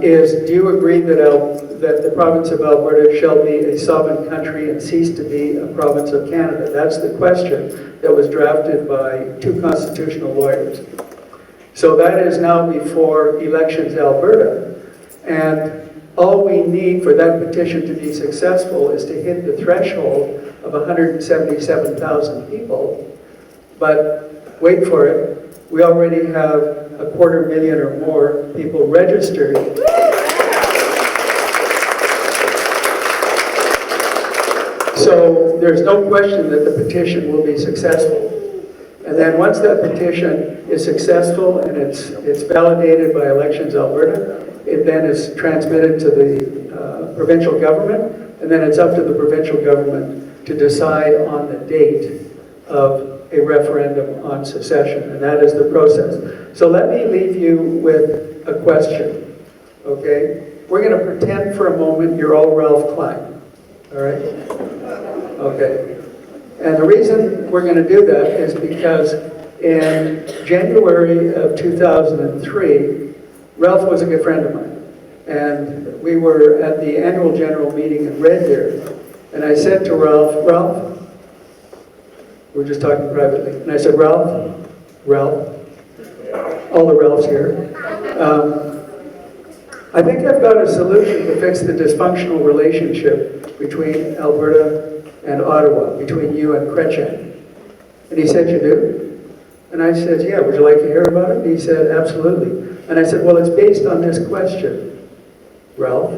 is, do you agree that the province of Alberta shall be a sovereign country and cease to be a province of Canada? That's the question that was drafted by two constitutional lawyers. So that is now before Elections Alberta, and all we need for that petition to be successful is to hit the threshold of 177,000 people. But wait for it, we already have 250,000 or more people registered. So there's no question that the petition will be successful. And then once that petition is successful and it's validated by Elections Alberta, it then is transmitted to the provincial government, and then it's up to the provincial government to decide on the date of a referendum on secession, and that is the process. So let me leave you with a question, okay? We're going to pretend for a moment you're all Ralph Klein, all right? Okay. And the reason we're going to do that is because in January of 2003, Ralph was a good friend of mine. And we were at the annual general meeting in Red Deer. And I said to Ralph, we're just talking privately. And I said, Ralph, all the Ralphs here. I think I've got a solution to fix the dysfunctional relationship between Alberta and Ottawa, between you and Chrétien. And he said, you do? And I said, yeah, would you like to hear about it? And he said, absolutely. And I said, well, it's based on this question, Ralph.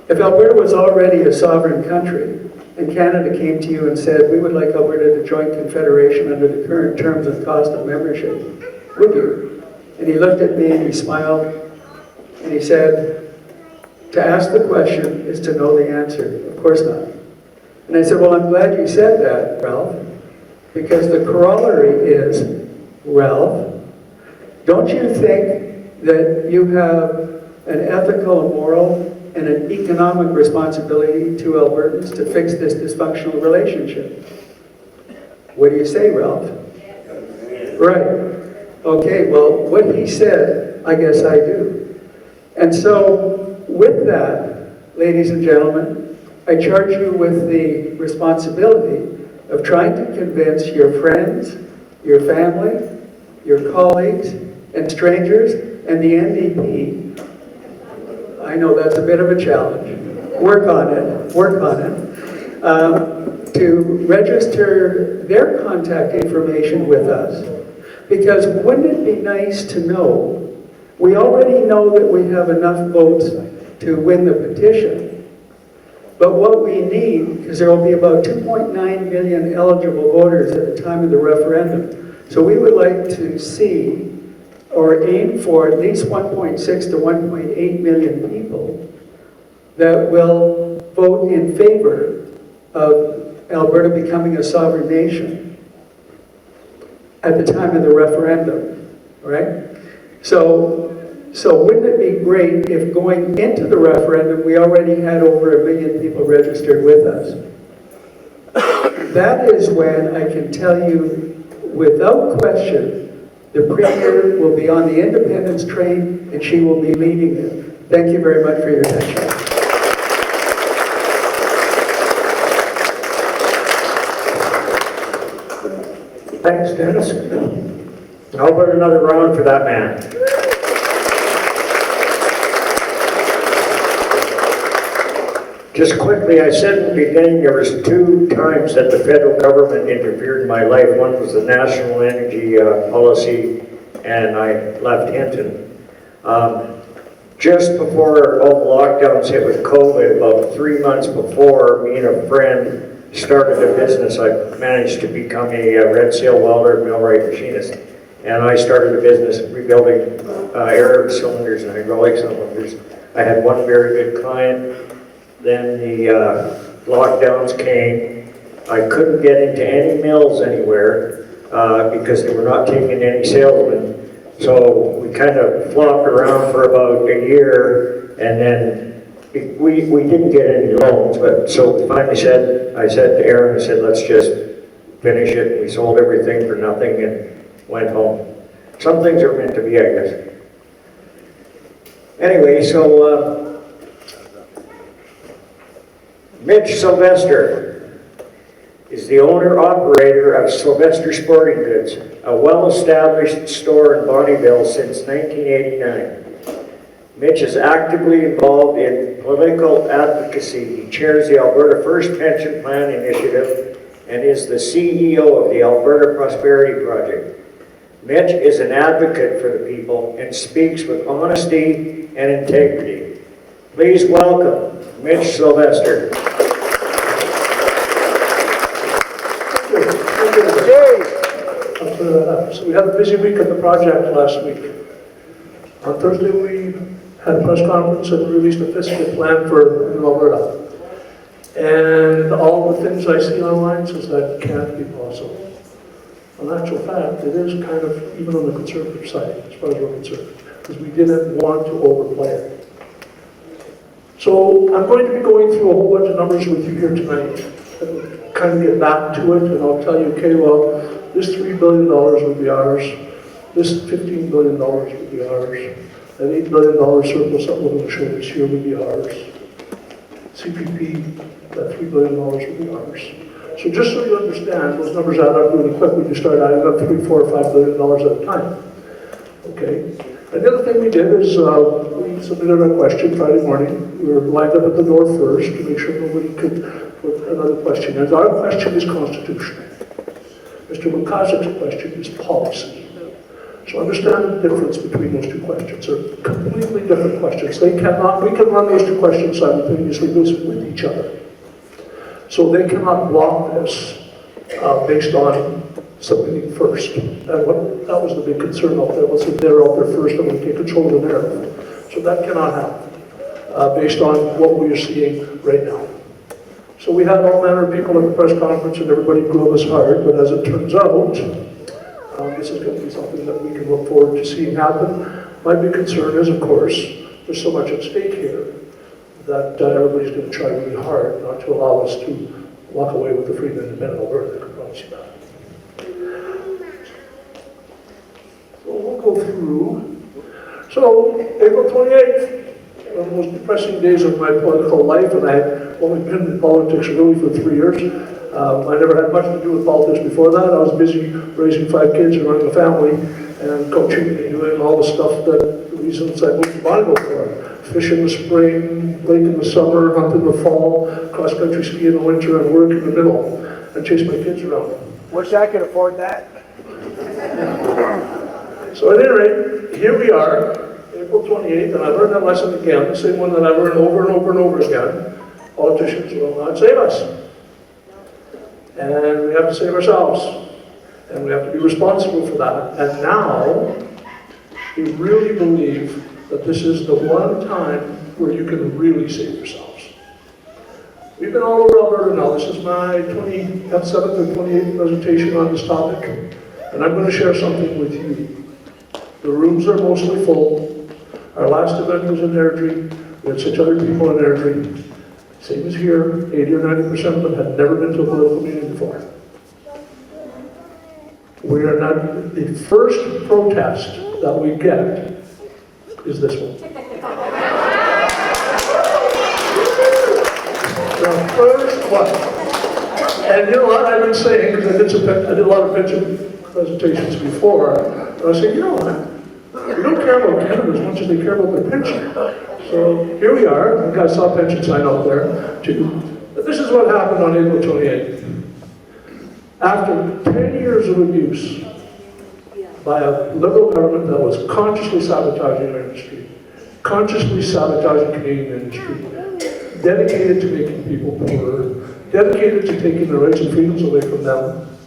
If Alberta was already a sovereign country, and Canada came to you and said, we would like Alberta to join Confederation under the current terms and cost of membership, would you? And he looked at me and he smiled, and he said, to ask the question is to know the answer. Of course not. And I said, well, I'm glad you said that, Ralph, because the corollary is, Ralph, don't you think that you have an ethical, and moral, and an economic responsibility to Albertans to fix this dysfunctional relationship? What do you say, Ralph? Right. Okay, well, what he said, I guess I do. And so, with that, ladies and gentlemen, I charge you with the responsibility of trying to convince your friends, your family, your colleagues, and strangers, and the NDP. I know that's a bit of a challenge. Work on it. To register their contact information with us. Because wouldn't it be nice to know, we already know that we have enough votes to win the petition, but what we need, because there will be about 2.9 million eligible voters at the time of the referendum, so we would like to see or aim for at least 1.6 to 1.8 million people that will vote in favor of Alberta becoming a sovereign nation at the time of the referendum, right? So wouldn't it be great if going into the referendum, we already had over 1 million people registered with us? That is when I can tell you, without question, the Premier will be on the independence train and she will be leading it. Thank you very much for your attention. Thanks, Dennis. How about another round for that man? Just quickly, I said in the beginning there was 2 times that the federal government interfered in my life. One was the national energy policy, and I left Hinton. Just before all the lockdowns hit with COVID, about 3 months before, me and a friend started a business. I managed to become a red sail welder, millwright machinist, and I started a business rebuilding air cylinders and hydraulic cylinders. I had one very good client. Then the lockdowns came. I couldn't get into any mills anywhere because they were not taking any salesmen. So we kind of flopped around for about a year, and then we didn't get any loans. But so finally I said to Aaron, I said, let's just finish it. And we sold everything for nothing and went home. Some things are meant to be, I guess. Anyway, so Mitch Sylvestre is the owner-operator of Sylvestre Sporting Goods, a well-established store in Bonnyville since 1989. Mitch is actively involved in political advocacy. He chairs the Alberta First Pension Plan Initiative and is the CEO of the Alberta Prosperity Project. Mitch is an advocate for the people and speaks with honesty and integrity. Please welcome Mitch Sylvestre. I'll clear that up. So we had a busy week at the project last week. On Thursday, we had a press conference and released a fiscal plan for Alberta. And all the things I see online says that can't be possible. In actual fact, it is kind of even on the conservative side, as far as we're concerned, because we didn't want to overplay it. So I'm going to be going through a whole bunch of numbers with you here tonight, and kind of get back to it, and I'll tell you, okay, well, this $3 billion will be ours. This $15 billion would be ours. That $8 billion surplus that we're going to show this year would be ours. CPP, that $3 billion would be ours. So just so you understand, those numbers add up really quick when you start adding up $3, $4, or $5 billion at a time. Okay? And the other thing we did is we submitted our question Friday morning. We were lined up at the door first to make sure nobody could put another question. And our question is constitutional. Mr. Lukaszyk's question is policy. So understand the difference between those two questions. They're completely different questions. We can run those two questions simultaneously with each other. So they cannot block this based on submitting first. And that was the big concern out there, was that they're out there first and we take control of the narrative. So that cannot happen based on what we are seeing right now. So we had all manner of people at the press conference and everybody drove us hard, but as it turns out, this is going to be something that we can look forward to seeing happen. My big concern is, of course, there's so much at stake here that everybody's going to try really hard not to allow us to walk away with the free and independent Alberta. I can promise you that. So we'll go through. So, April 28th, one of the most depressing days of my political life, and I had only been in politics really for 3 years. I never had much to do with politics before that. I was busy raising 5 kids and running a family and coaching and doing all the stuff that the reasons I moved to Monaco for. Fish in the spring, lake in the summer, hunt in the fall, cross-country ski in the winter, and work in the middle, and chase my kids around. Wish I could afford that. So at any rate, here we are, April 28th, and I learned that lesson again, the same one that I learned over and over and over again. Politicians will not save us. And we have to save ourselves. And we have to be responsible for that. And now, we really believe that this is the one time where you can really save yourselves. We've been all over Alberta now. This is my 27th or 28th presentation on this topic. And I'm going to share something with you. The rooms are mostly full. Our last event was in Airdrie. We had 600 people in Airdrie. Same as here, 80 or 90% of them had never been to a political meeting before. We are not, the first protest that we get is this one. The first one. And you know what I've been saying, because I did a lot of pension presentations before, and I say, you know what? We don't care about Canada as much as they care about their pension. So here we are. You guys saw a pension sign out there too. But this is what happened on April 28th. After 10 years of abuse by a Liberal government that was consciously sabotaging our industry, consciously sabotaging Canadian industry, dedicated to making people poorer, dedicated to taking their rights and freedoms away from them,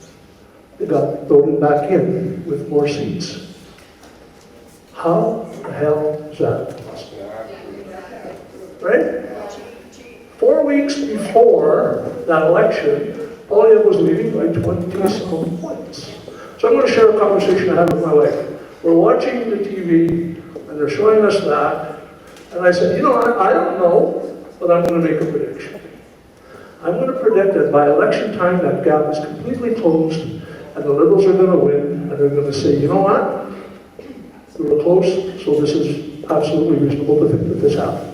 they got voted back in with more seats. How the hell is that possible? Right? 4 weeks before that election, Polyev was leading by 20-some points. So I'm going to share a conversation I had with my wife. We're watching the TV, and they're showing us that, and I said, you know, I don't know, but I'm going to make a prediction. I'm going to predict that by election time, that gap is completely closed, and the Liberals are going to win, and they're going to say, you know what? We were close, so this is absolutely reasonable to think that this happened.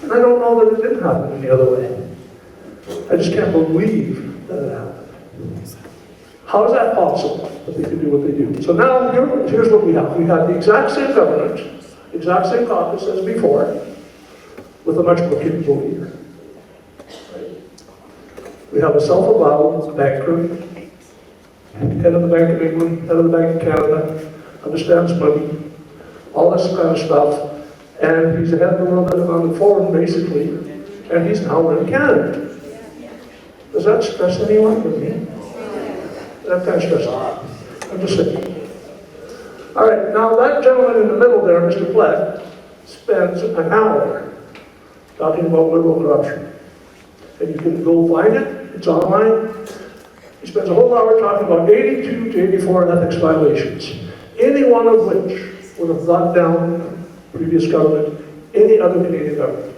And I don't know that it didn't happen any other way. I just can't believe that it happened. How is that possible, that they can do what they do? So now, here's what we have. We have the exact same government, exact same caucus as before, with a much more capable leader. Right? We have a self-avowed banker, head of the Bank of England, head of the Bank of Canada, understands money, all this kind of stuff, and he's ahead of the world economic forum, basically, and he's now running Canada. Does that stress anyone but me? That kind of stress me. I'm just saying. All right, now that gentleman in the middle there, Mr. Flett, spends an hour talking about Liberal corruption. And you can go find it, it's online. He spends a whole hour talking about 82 to 84 ethics violations, any one of which would have brought down previous government, any other Canadian government.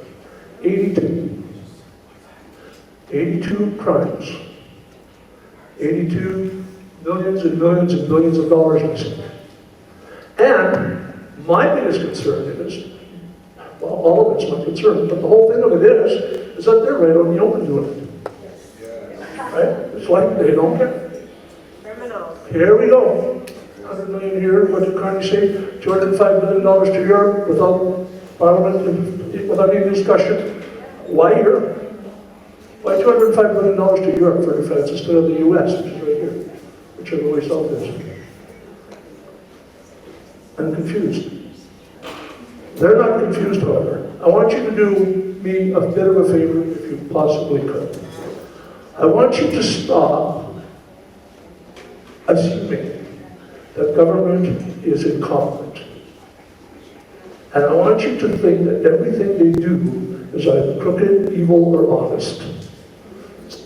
82. 82 crimes. 82 millions and millions and billions of dollars missing. And my biggest concern is, well, all of it's my concern, but the whole thing of it is that they're right on the open doing it. Right? It's like they don't care. Criminal. Here we go. 100 million here, what did Carney say? $205 million to Europe without Parliament and without any discussion. Why Europe? Why $205 million to Europe for defense instead of the US, which is right here, whichever way south is? I'm confused. They're not confused, however. I want you to do me a bit of a favor, if you possibly could. I want you to stop assuming that government is incompetent. And I want you to think that everything they do is either crooked, evil, or honest.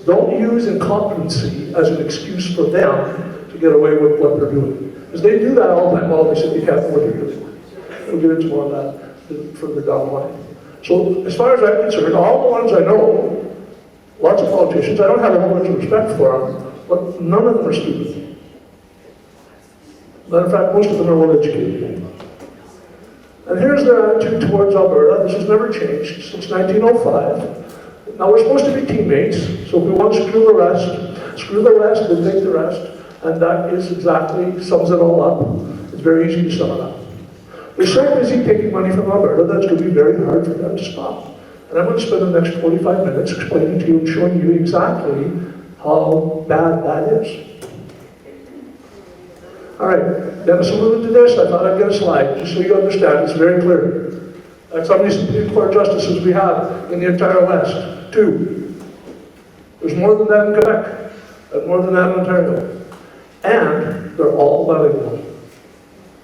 Don't use incompetency as an excuse for them to get away with what they're doing. Because they do that all the time. Well, they say they can't know what they're doing. We'll get into more of that further down the line. So as far as I'm concerned, all the ones I know, lots of politicians, I don't have a whole bunch of respect for them, but none of them are stupid. Matter of fact, most of them are well educated. And here's their attitude towards Alberta. This has never changed since 1905. Now we're supposed to be teammates, so if we want to screw the rest, then take the rest. And that is exactly, sums it all up. It's very easy to sum it up. They're so busy taking money from Alberta, that's going to be very hard for them to stop. And I'm going to spend the next 45 minutes explaining to you and showing you exactly how bad that is. All right, Dennis alluded to this. I thought I'd get a slide, just so you understand. It's very clear. That's how many Supreme Court justices we have in the entire West. 2. There's more than that in Quebec, and more than that in Ontario. And they're all bilingual.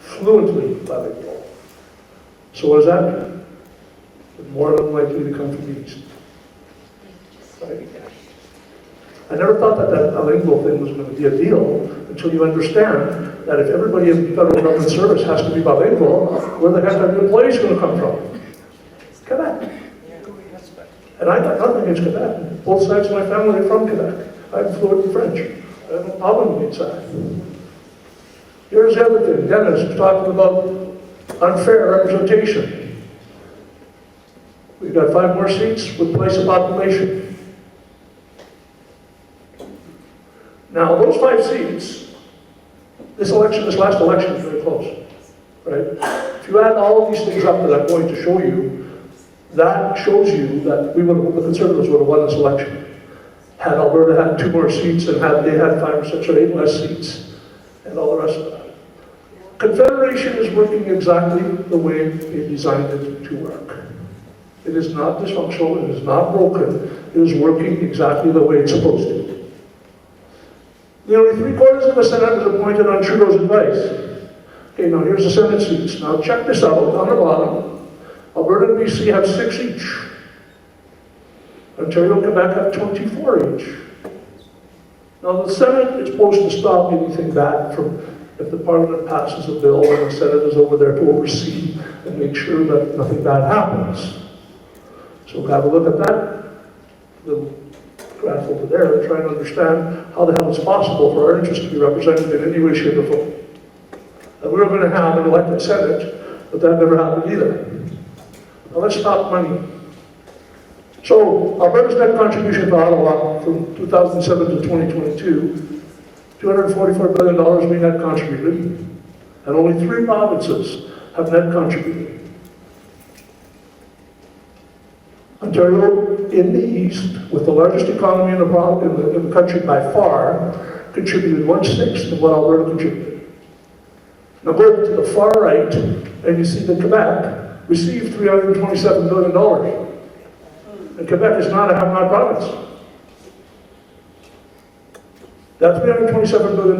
Fluently bilingual. So what does that mean? They're more than likely to come from the East. Right? I never thought that bilingual thing was going to be a deal until you understand that if everybody in federal government service has to be bilingual, where the heck are the employees going to come from? Quebec. And I got nothing against Quebec. Both sides of my family are from Quebec. I'm fluent in French. I have no problem with that. Here's the other thing. Dennis was talking about unfair representation. We've got 5 more seats with twice the population. Now, those 5 seats, this last election is very close, right? If you add all of these things up that I'm going to show you, that shows you that the Conservatives would have won this election. Had Alberta had 2 more seats and had they had 5 or 6 or 8 less seats and all the rest of that. Confederation is working exactly the way they designed it to work. It is not dysfunctional, it is not broken, it is working exactly the way it's supposed to. Nearly 3/4 of the Senate was appointed on Trudeau's advice. Okay, now here's the Senate seats. Now check this out, on the bottom. Alberta and BC have 6 each. Ontario and Quebec have 24 each. Now the Senate is supposed to stop anything bad from, if the Parliament passes a bill and the Senate is over there to oversee and make sure that nothing bad happens. So have a look at that little graph over there and try and understand how the hell it's possible for our interests to be represented in any way, shape, or form. And we were going to have an elected Senate, but that never happened either. Now let's talk money. So Alberta's net contribution to Ottawa from 2007 to 2022, $244 billion we net contributed, and only 3 provinces have net contributed. Ontario, in the east, with the largest economy in the country by far, contributed 1/6 of what Alberta contributed. Now go to the far right, and you see that Quebec received $327 billion. And Quebec is not a have-not province. That $327 billion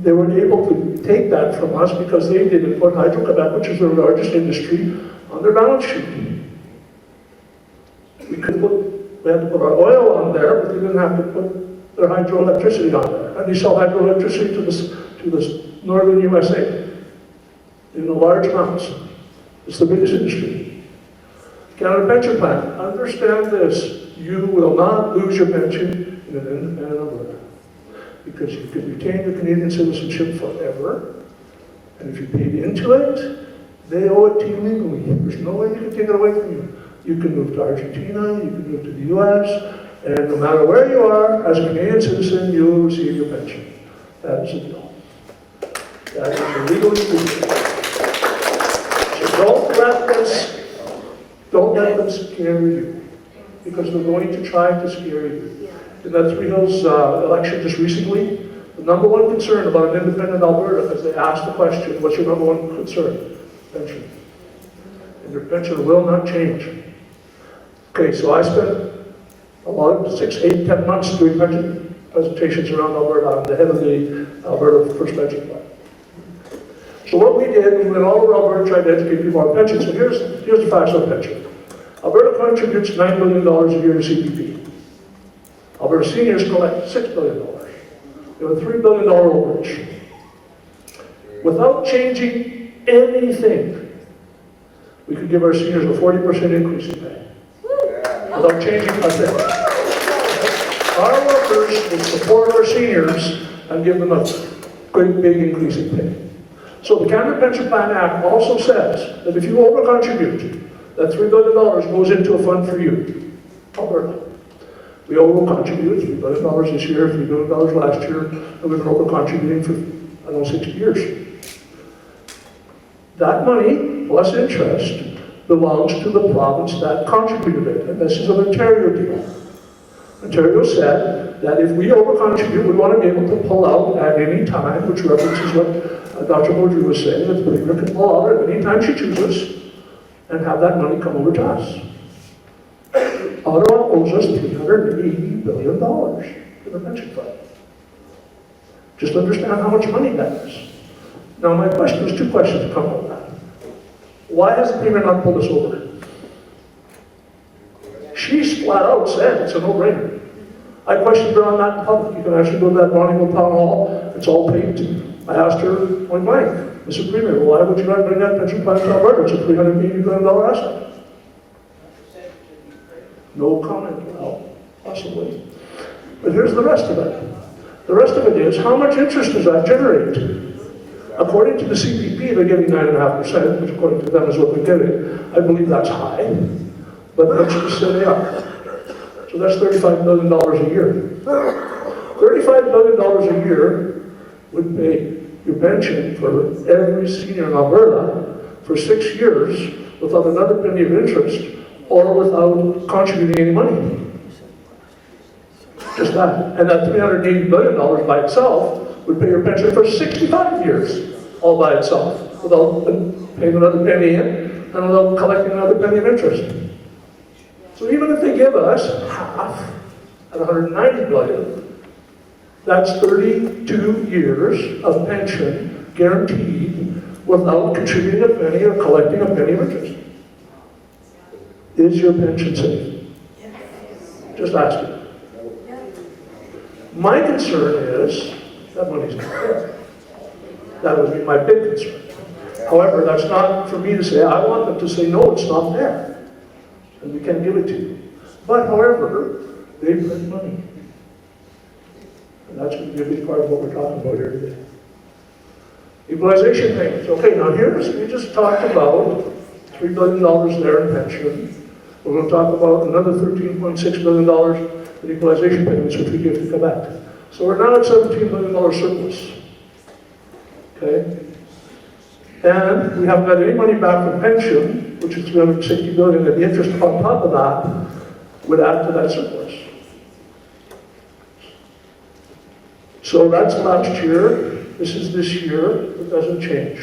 they were able to take that from us because they didn't put Hydro-Quebec, which is their largest industry, on their balance sheet. We had to put our oil on there, but they didn't have to put their hydroelectricity on there. And they sell hydroelectricity to the northern USA in the large amounts. It's the biggest industry. Canada Pension Plan, understand this, you will not lose your pension in an Alberta because you can retain your Canadian citizenship forever, And if you paid into it, they owe it to you legally. There's no way you can take it away from you. You can move to Argentina, you can move to the US, and no matter where you are, as a Canadian citizen, you will receive your pension. That is the deal. That is a legally legal. So don't let them scare you, because they're going to try to scare you. In that Three Hills election just recently, the number one concern about an independent Alberta, as they asked the question, what's your number one concern? Pension. And your pension will not change. Okay, so I spent a lot of 6, 8, 10 months doing pension presentations around Alberta. I'm the head of the Alberta First Pension Plan. So what we did, we went all over Alberta trying to educate people on pensions. So here's the facts on pension. Alberta contributes $9 billion a year to CPP. Alberta seniors collect $6 billion. We have a $3 billion overage. Without changing anything, we could give our seniors a 40% increase in pay. Without changing a thing. Our workers will support our seniors and give them a great big increase in pay. So the Canada Pension Plan Act also says that if you overcontribute, that $3 billion goes into a fund for you, Alberta. We overcontributed $3 billion this year, $3 billion last year, and we've been overcontributing for, I don't know, 60 years. That money, plus interest, belongs to the province that contributed it, and this is an Ontario deal. Ontario said that if we overcontribute, we want to be able to pull out at any time, which references what Dr. Modry was saying, that the Premier can pull out at any time she chooses, and have that money come over to us. Ottawa owes us $380 billion in the pension fund. Just understand how much money that is. Now my question, there's two questions that come out of that. Why has the Premier not pulled us over? She's flat out said it's a no-brainer. I questioned her on that in public. You can actually go to that Monument Town Hall. It's all paid. I asked her point blank, Mr. Premier, why would you not bring that pension plan to Alberta? It's a $380 billion asset. No comment. Well, possibly. But here's the rest of it. The rest of it is, how much interest does that generate? According to the CPP, they're getting 9.5%, which according to them is what they're getting. I believe that's high, but let's just say they are. So that's $35 billion a year. $35 billion a year would pay your pension for every senior in Alberta for 6 years without another penny of interest or without contributing any money. Just that. And that $380 billion by itself would pay your pension for 65 years, all by itself, without paying another penny in and without collecting another penny of interest. So even if they give us half at $190 billion, that's 32 years of pension guaranteed without contributing a penny or collecting a penny of interest. Is your pension safe? Just asking. My concern is that money's not there. That would be my big concern. However, that's not for me to say. I want them to say, no, it's not there. And we can't give it to you. But however, they print money. And that's going to be a big part of what we're talking about here today. Equalization payments. Okay, now we just talked about $3 billion there in pension. We're going to talk about another $13.6 billion in equalization payments, which we give to Quebec. So we're now at $17 billion surplus. Okay? And we haven't got any money back from pension, which is $360 billion, and the interest on top of that would add to that surplus. So that's last year. This is this year. It doesn't change.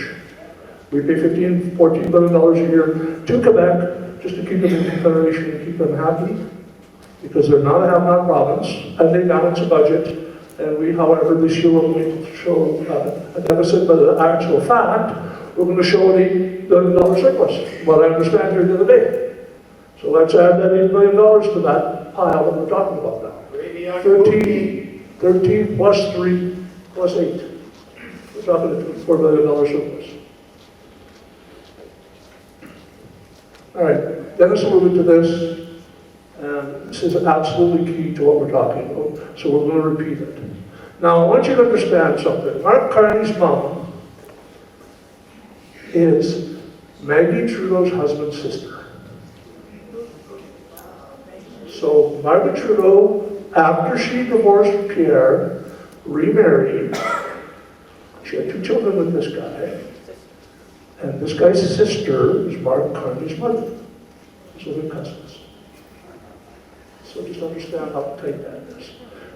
We pay $14 billion a year to Quebec just to keep them in confederation and keep them happy, because they're not a have-not province, and they balance a budget. And we, however, this year we're going to show a deficit, but the actual fact, we're going to show an $8 billion surplus, what I understand here the other day. So let's add that $8 billion to that pile that we're talking about now. 13 plus 3 plus 8. We're talking a $4 billion surplus. All right, Dennis alluded to this. And this is absolutely key to what we're talking about, so we're going to repeat it. Now, I want you to understand something. Mark Carney's mom is Maggie Trudeau's husband's sister. So Margaret Trudeau, after she divorced Pierre, remarried. She had 2 children with this guy. And this guy's sister is Mark Carney's mother. So they're cousins. So just understand how tight that is.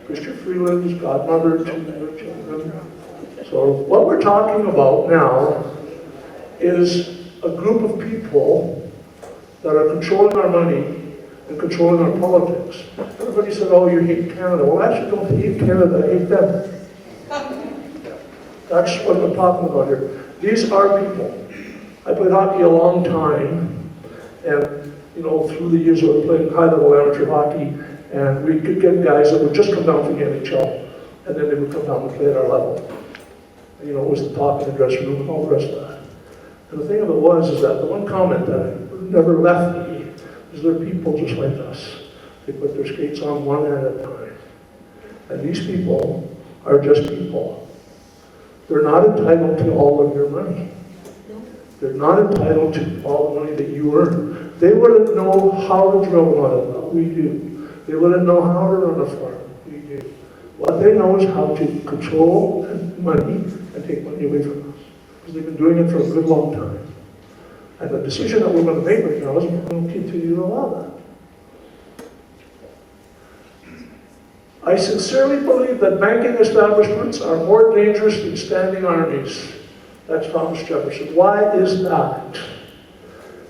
Mr. Freeland is godmother to their children. So what we're talking about now is a group of people that are controlling our money and controlling our politics. Everybody said, oh, you hate Canada. Well, I actually don't hate Canada, I hate them. That's what we're talking about here. These are people. I played hockey a long time, and through the years I was playing high-level amateur hockey, and we could get guys that would just come down from the NHL, and then they would come down and play at our level. And, it was the talk in the dressing room and all the rest of that. And the thing of it is that the one comment that never left me is there are people just like us. They put their skates on one at a time. And these people are just people. They're not entitled to all of your money. They're not entitled to all the money that you earn. They wouldn't know how to drill oil. We do. They wouldn't know how to run a farm. We do. What they know is how to control money and take money away from us. Because they've been doing it for a good long time. And the decision that we're going to make right now is we're going to continue to allow that. I sincerely believe that banking establishments are more dangerous than standing armies. That's Thomas Jefferson. Why is that?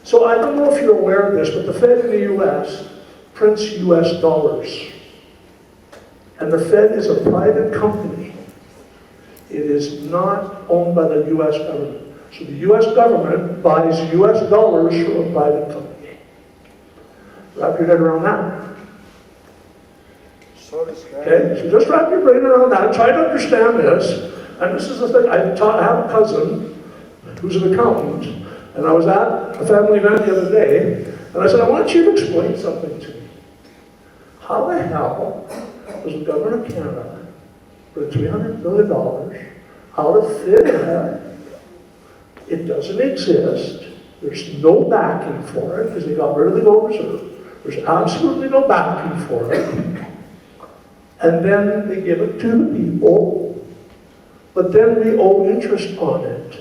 So I don't know if you're aware of this, but the Fed in the U.S. prints U.S. dollars. And the Fed is a private company. It is not owned by the U.S. government. So the U.S. government buys U.S. dollars from a private company. Wrap your head around that. Okay, so just wrap your brain around that. Try to understand this. And this is the thing. I have a cousin who's an accountant, and I was at a family event the other day, and I said, I want you to explain something to me. How the hell does the government of Canada put $300 million out of thin air? It doesn't exist. There's no backing for it because they got rid of the gold reserve. There's absolutely no backing for it. And then they give it to the people, but then we owe interest on it.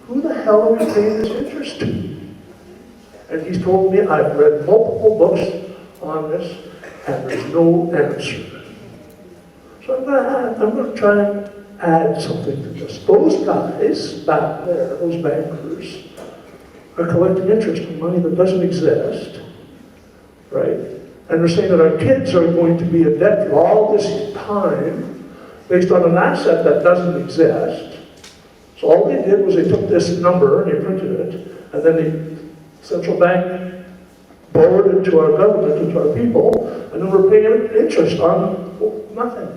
Who the hell are we paying this interest to? And he's told me, I've read multiple books on this, and there's no answer. So I'm going to try and add something to this. Those guys back there, those bankers, are collecting interest on money that doesn't exist, right? And they're saying that our kids are going to be in debt for all this time based on an asset that doesn't exist. So all they did was they took this number and they printed it, and then the central bank borrowed it to our government and to our people, and then we're paying interest on nothing.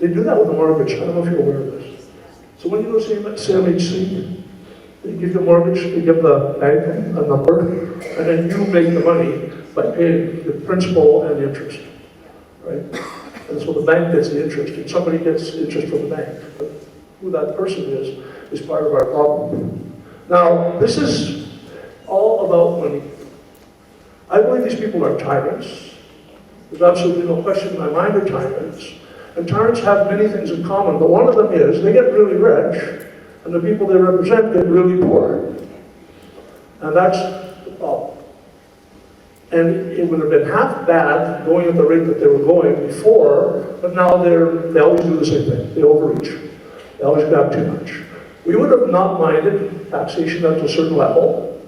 They do that with a mortgage. I don't know if you're aware of this. So when you go see CMHC, they give the mortgage, they give the bank a number, and then you make the money by paying the principal and the interest, right? And so the bank gets the interest, and somebody gets interest from the bank. But who that person is part of our problem. Now, this is all about money. I believe these people are tyrants. There's absolutely no question in my mind they're tyrants. And tyrants have many things in common, but one of them is they get really rich, and the people they represent get really poor. And that's the problem. And it would have been half bad going at the rate that they were going before, but now they always do the same thing. They overreach. They always grab too much. We would have not minded taxation up to a certain level,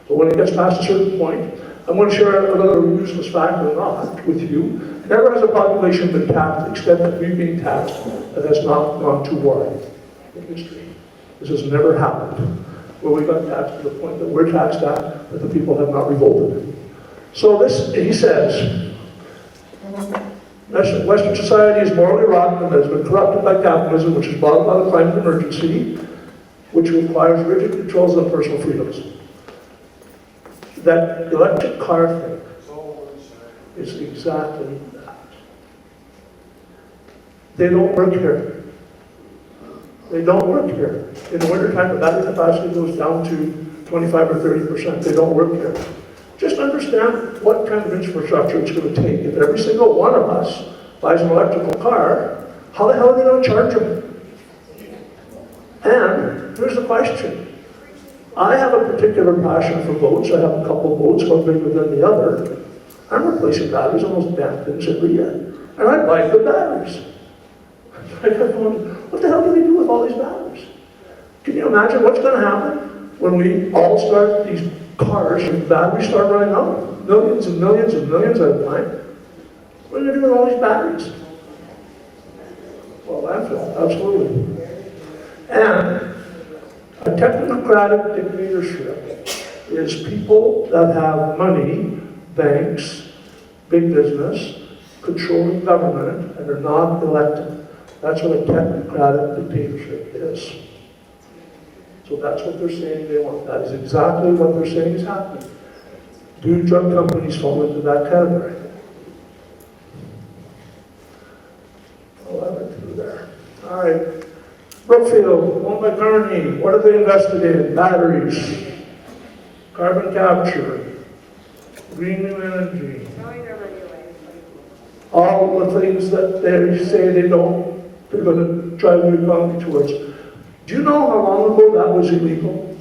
but when it gets past a certain point, I'm going to share another useless fact or not with you. Never has a population been taxed to the extent that we've been taxed that has not gone to war in history. This has never happened, where we got taxed to the point that we're taxed at, that the people have not revolted. So this, he says, Western society is morally rotten and has been corrupted by capitalism, which is brought about a climate emergency, which requires rigid controls on personal freedoms. That electric car thing is exactly that. They don't work here. They don't work here. In the wintertime, the battery capacity goes down to 25 or 30%. They don't work here. Just understand what kind of infrastructure it's going to take. If every single one of us buys an electrical car, how the hell are they going to charge them? And here's the question. I have a particular passion for boats. I have a couple of boats, one bigger than the other. I'm replacing batteries on those damn things every year. And I buy good batteries. I kept wondering, what the hell do they do with all these batteries? Can you imagine what's going to happen when we all start these cars and the batteries start running out? Millions and millions and millions at a time. What are they going to do with all these batteries? Well, landfill, absolutely. And a technocratic dictatorship is people that have money, banks, big business, controlling government, and are not elected. That's what a technocratic dictatorship is. So that's what they're saying they want. That is exactly what they're saying is happening. Do drug companies fall into that category? Oh, I went through there. All right. Brookfield, owned by Carney. What have they invested in? Batteries, carbon capture, green new energy. All the things that they say they're going to drive the economy towards. Do you know how long ago that was illegal?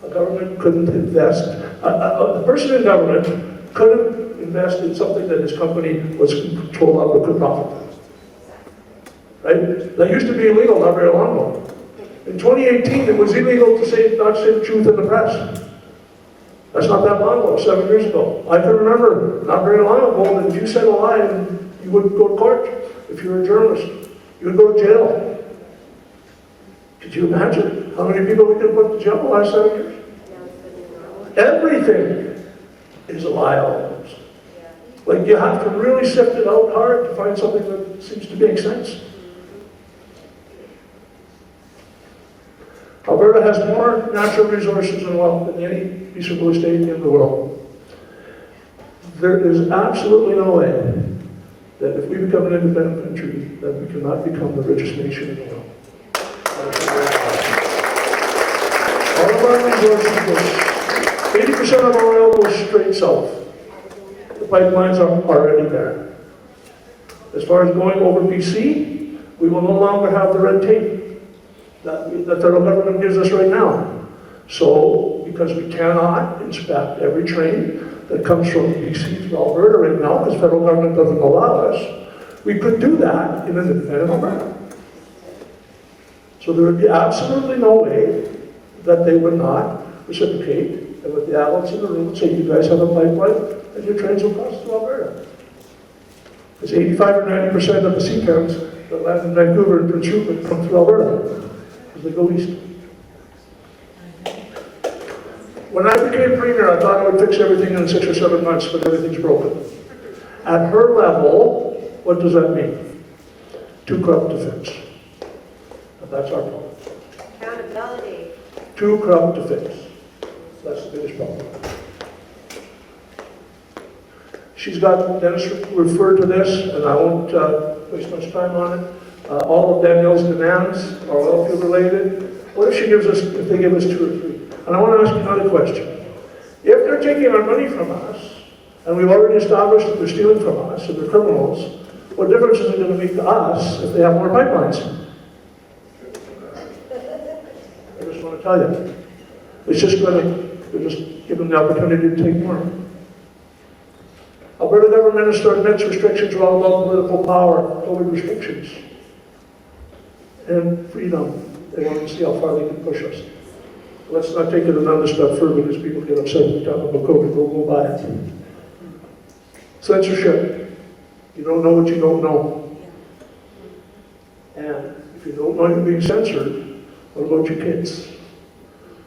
A government couldn't invest, a person in government couldn't invest in something that his company was in control of or could profit. Right? That used to be illegal not very long ago. In 2018, it was illegal to not say the truth in the press. That's not that long ago, 7 years ago. I can remember, not very long ago, that if you said a lie, you would go to court. If you were a journalist, you would go to jail. Could you imagine how many people we could have put to jail in the last 7 years? Everything is a lie almost. Like you have to really sift it out hard to find something that seems to make sense. Alberta has more natural resources and wealth than any piece of real estate in the world. There is absolutely no way that if we become an independent country, that we cannot become the richest nation in the world. All of our resources go, 80% of our oil goes straight south. The pipelines are already there. As far as going over BC, we will no longer have the red tape that the federal government gives us right now. So, because we cannot inspect every train that comes from BC to Alberta right now, because federal government doesn't allow us, we could do that in an independent Alberta. So there would be absolutely no way that they would not reciprocate, and with the adults in the room say, you guys have a pipeline, and your trains will cross to Alberta. Because 85 or 90% of the sea counts that land in Vancouver and Prince Rupert come through Alberta. They go east. When I became premier, I thought I would fix everything in 6 or 7 months, but everything's broken. At her level, what does that mean? Too corrupt to fix. And that's our problem. Accountability. Too corrupt to fix. That's the biggest problem. She's got, Dennis referred to this, and I won't waste much time on it. All of Danielle's demands are oil field related. What if she gives us, if they give us 2 or 3? And I want to ask you another question. If they're taking our money from us, and we've already established that they're stealing from us, and they're criminals, what difference is it going to make to us if they have more pipelines? I just want to tell you. It's just going to, we're just giving them the opportunity to take more. Alberta government has started immense restrictions are all about political power, COVID restrictions. And freedom. They want to see how far they can push us. Let's not take it another step further because people get upset when we talk about COVID. We'll go by it. Censorship. You don't know what you don't know. And if you don't know you're being censored, what about your kids?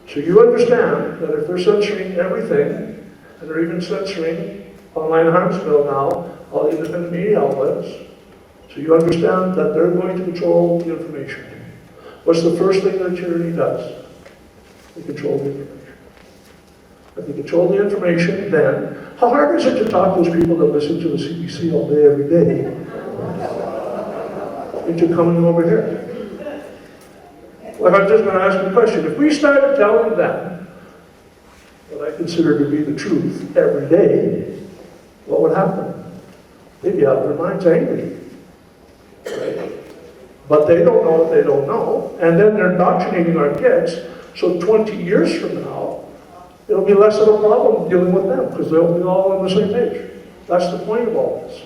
So you understand that if they're censoring everything, and they're even censoring online harms bill now, all the independent media outlets, so you understand that they're going to control the information. What's the first thing that tyranny does? They control the information. If they control the information, then how hard is it to talk those people that listen to the CBC all day, every day, into coming over here? Like, I'm just gonna ask you a question. If we started telling them what I consider to be the truth every day, what would happen? They'd be out of their minds angry. Right? But they don't know what they don't know, and then they're indoctrinating our kids, so 20 years from now, it'll be less of a problem dealing with them, because they'll be all on the same page. That's the point of all this.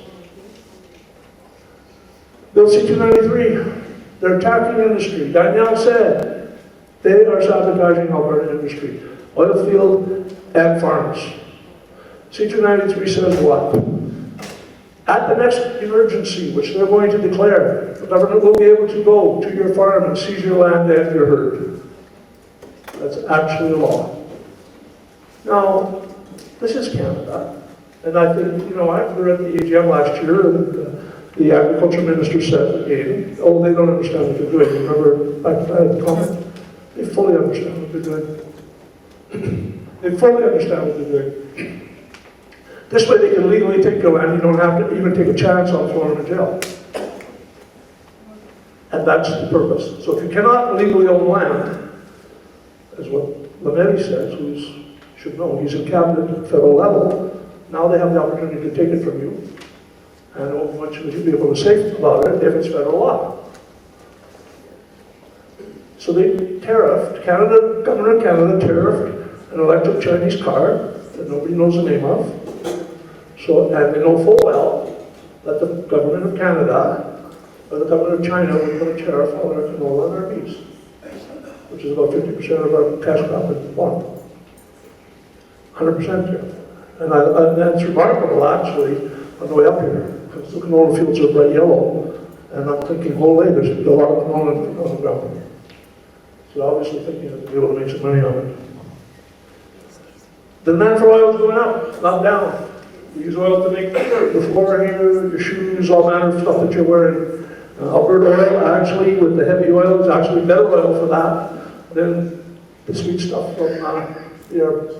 Bill C-293, they're attacking industry. Danielle said they are sabotaging Alberta industry, oil field and farms. C-293 says what? At the next emergency, which they're going to declare, the government will be able to go to your farm and seize your land and your herd. That's actually a law. Now, this is Canada, and I think, I was at the AGM last year, and the agriculture minister said again, oh, they don't understand what they're doing. Remember, I had a comment? They fully understand what they're doing. They fully understand what they're doing. This way they can legally take your land, you don't have to even take a chance on throwing them in jail. And that's the purpose. So if you cannot legally own land, as what Lametti says, who should know, he's in cabinet at federal level, now they have the opportunity to take it from you, and eventually you'll be able to say about it if it's federal law. So they tariffed, Governor of Canada tariffed an electric Chinese car that nobody knows the name of. So, and they know full well that the government of Canada or the government of China will put a tariff on our canola and our beans, which is about 50% of our cash crop in farm. 100% tariff. And that's remarkable, actually, on the way up here, because the canola fields are bright yellow, and I'm thinking, holy, there's a lot of canola on the ground. So obviously thinking that they'll be able to make some money on it. The demand for oil is going up, not down. We use oil to make the floor here, your shoes, all manner of stuff that you're wearing. Alberta oil, actually, with the heavy oil, is actually better oil for that than the sweet stuff from the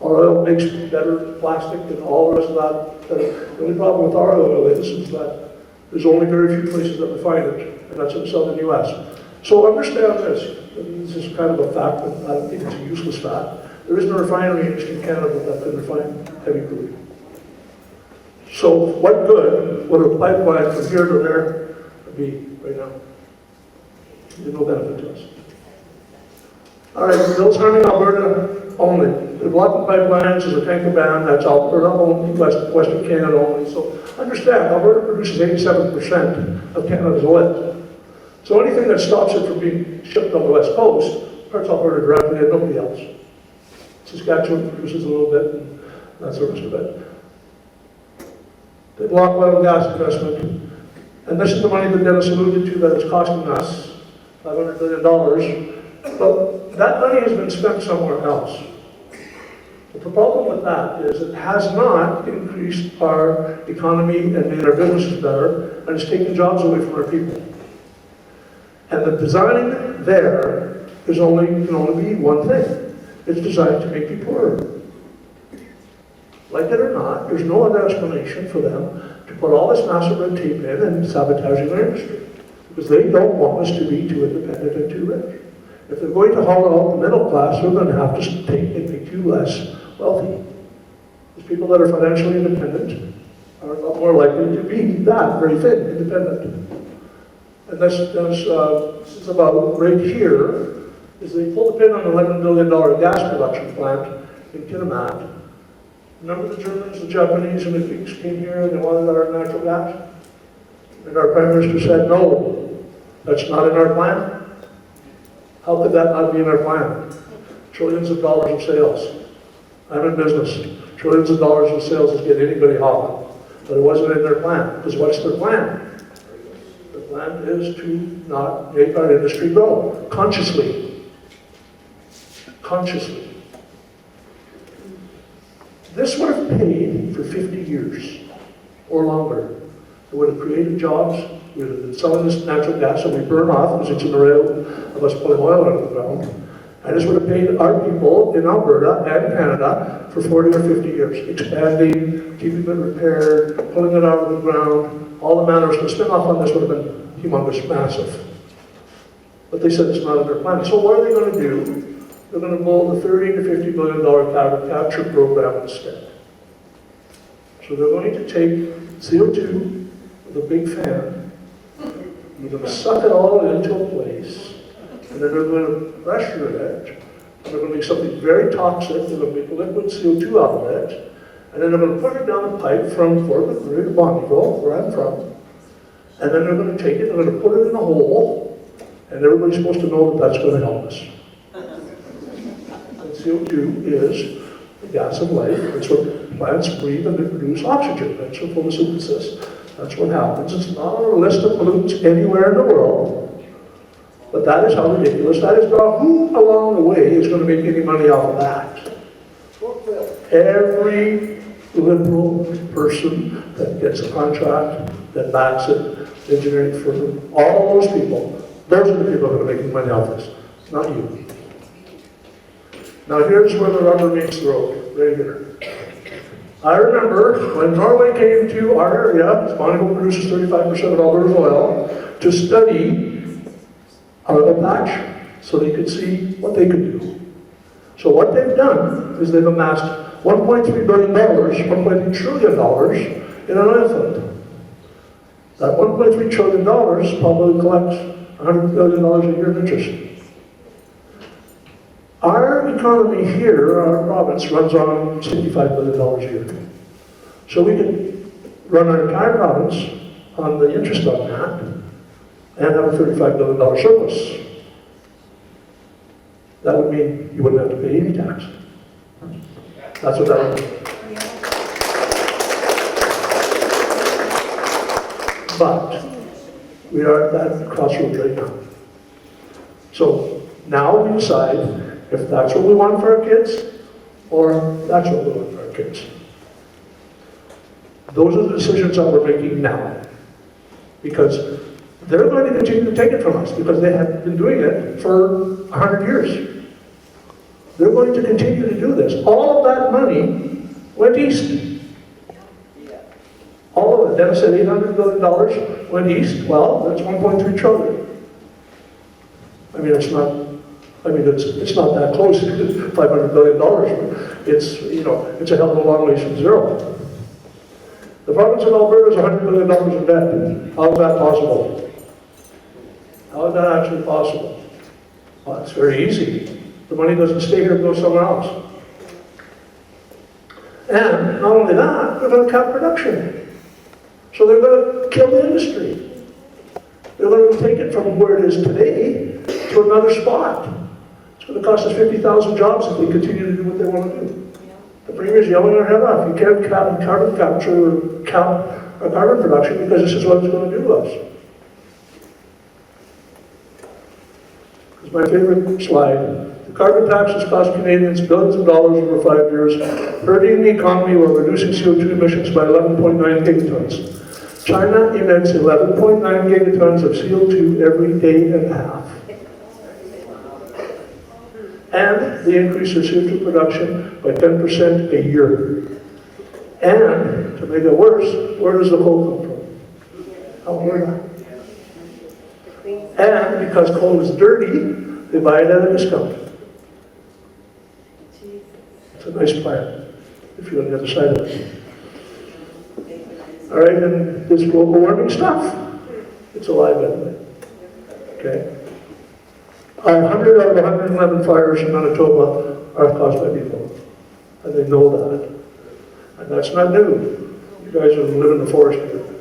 our oil makes better plastic and all the rest of that. The only problem with our oil is that there's only very few places that refine it, and that's in the southern U.S. So understand this. This is kind of a fact, but I don't think it's a useless fact. There isn't a refinery industry in Canada that can refine heavy crude. So what good would a pipeline from here to there be right now? There's no benefit to us. All right, those harming Alberta only. The blocking pipelines is a tanker ban, that's Alberta only, Western Canada only. So understand, Alberta produces 87% of Canada's oil. So anything that stops it from being shipped on the west coast hurts Alberta directly and nobody else. Saskatchewan produces a little bit, and that's the rest of it. They block oil and gas investment. And this is the money that Dennis alluded to that is costing us $500 billion. But that money has been spent somewhere else. But the problem with that is it has not increased our economy and made our businesses better, and it's taken jobs away from our people. And the design there can only be one thing. It's designed to make you poorer. Like it or not, there's no other explanation for them to put all this massive red tape in and sabotaging our industry. Because they don't want us to be too independent and too rich. If they're going to haul out the middle class, they're going to have to take and make you less wealthy. Because people that are financially independent are a lot more likely to be that, very thin, independent. And this is about right here, is they pulled the pin on an $11 billion gas production plant in Kitimat. Remember the Germans, the Japanese, and the Greeks came here and they wanted our natural gas? And our Prime Minister said, no, that's not in our plan. How could that not be in our plan? Trillions of dollars of sales. I'm in business. Trillions of dollars of sales is getting anybody hauling. But it wasn't in their plan. Because what's their plan? Their plan is to not make our industry grow. Consciously. Consciously. This would have paid for 50 years or longer. It would have created jobs. We would have been selling this natural gas that we burn off because it's in the rail of us pulling oil out of the ground. And this would have paid our people in Alberta and Canada for 40 or 50 years, expanding, keeping it repaired, pulling it out of the ground, all the manners. The spin-off on this would have been humongous, massive. But they said it's not in their plan. So what are they going to do? They're going to build a $30 to $50 million carbon capture program instead. So they're going to take CO2 with a big fan, they're going to suck it all into a place, and then they're going to pressure it, and they're going to make something very toxic, they're going to make liquid CO2 out of it, and then they're going to put it down the pipe from Fort McMurray to Bonneville, where I'm from, and then they're going to take it, they're going to put it in a hole, and everybody's supposed to know that that's going to help us. And CO2 is the gas of life. It's what plants breathe and they produce oxygen. That's what photosynthesis. That's what happens. It's not on a list of pollutants anywhere in the world. But that is how ridiculous that is. Now, who along the way is going to make any money off of that? Every liberal person that gets a contract, that backs it, engineering firm, all those people, those are the people that are making money off this, not you. Now here's where the rubber meets the road, right here. I remember when Norway came to our area, Bonneville produces 35% of Alberta's oil, to study our oil patch so they could see what they could do. So what they've done is they've amassed $1.3 billion, $1.3 trillion in an oil fund. That $1.3 trillion probably collects $100 billion a year in interest. Our economy here, our province, runs on $65 billion a year. So we can run our entire province on the interest on that and have a $35 billion surplus. That would mean you wouldn't have to pay any tax. That's what that would mean. But we are at that crossroads right now. So now we decide if that's what we want for our kids, or that's what we want for our kids. Those are the decisions that we're making now. Because they're going to continue to take it from us, because they have been doing it for 100 years. They're going to continue to do this. All of that money went east. All of it. Dennis said $800 billion went east. Well, that's 1.3 trillion. I mean, it's not that close to $500 billion. It's, it's a hell of a long ways from zero. The province of Alberta is $100 billion in debt. How is that possible? How is that actually possible? Well, it's very easy. The money doesn't stay here, it goes somewhere else. And not only that, they're going to cut production. So they're going to kill the industry. They're going to take it from where it is today to another spot. It's going to cost us 50,000 jobs if they continue to do what they want to do. The Premier's yelling our head off. You can't carbon capture or count our carbon production because this is what it's going to do to us. It's my favorite slide. The carbon taxes cost Canadians billions of dollars over 5 years, hurting the economy while reducing CO2 emissions by 11.9 gigatons. China emits 11.9 gigatons of CO2 every day and a half. And they increase their CO2 production by 10% a year. And, to make it worse, where does the coal come from? Alberta. And because coal is dirty, they buy it at a discount. It's a nice plan, if you're on the other side of it. All right, and this global warming stuff, it's alive at night. Okay? 100 out of 111 fires in Manitoba are caused by people, and they know that. And that's not new. You guys who live in the forest,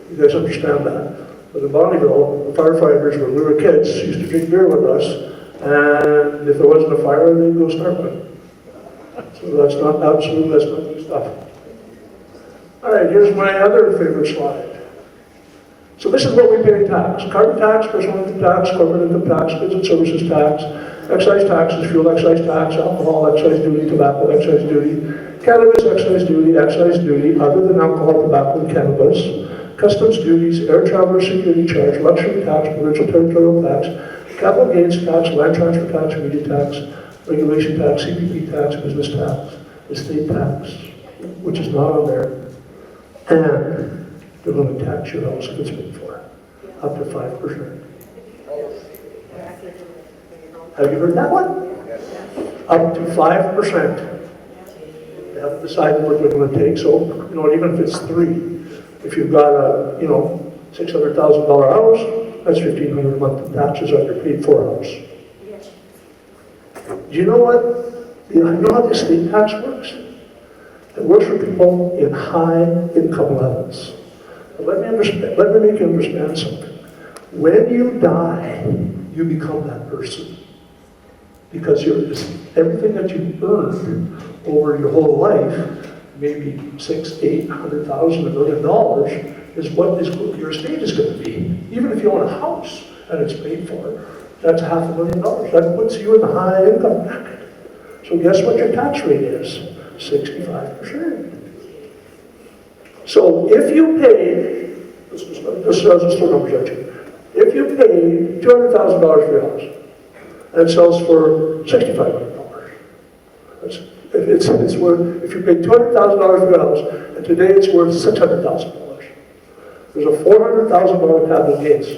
you guys understand that. But in Bonneville, the firefighters, when we were kids, used to drink beer with us, and if there wasn't a fire, they'd go snorkeling. So that's not new stuff. All right, here's my other favorite slide. So this is what we pay in tax. Carbon tax, personal income tax, corporate income tax, goods and services tax, excise taxes, fuel excise tax, alcohol excise duty, tobacco excise duty, cannabis excise duty other than alcohol, tobacco, and cannabis, customs duties, air traveler security charge, luxury tax, provincial territorial tax, capital gains tax, land transfer tax, media tax, regulation tax, CPP tax, business tax, estate tax, which is not on there, and they're going to tax your house if it's paid for, up to 5%. Have you heard that one? Up to 5%. They haven't decided what they're going to take, so, even if it's 3, if you've got a, $600,000 house, that's $1,500 a month in taxes on your paid-for house. Do you know what? You know how the estate tax works? It works for people in high income levels. But let me make you understand something. When you die, you become that person. Because everything that you've earned over your whole life, maybe $600,000, $800,000, $1 million, is what your estate is going to be. Even if you own a house and it's paid for, that's $500,000. That puts you in the high income bracket. So guess what your tax rate is? 65%. So if you pay, this is still numbers judging. If you pay $200,000 for your house, and it sells for $6,500. If you pay $200,000 for your house, and today it's worth $600,000. There's a $400,000 capital gains.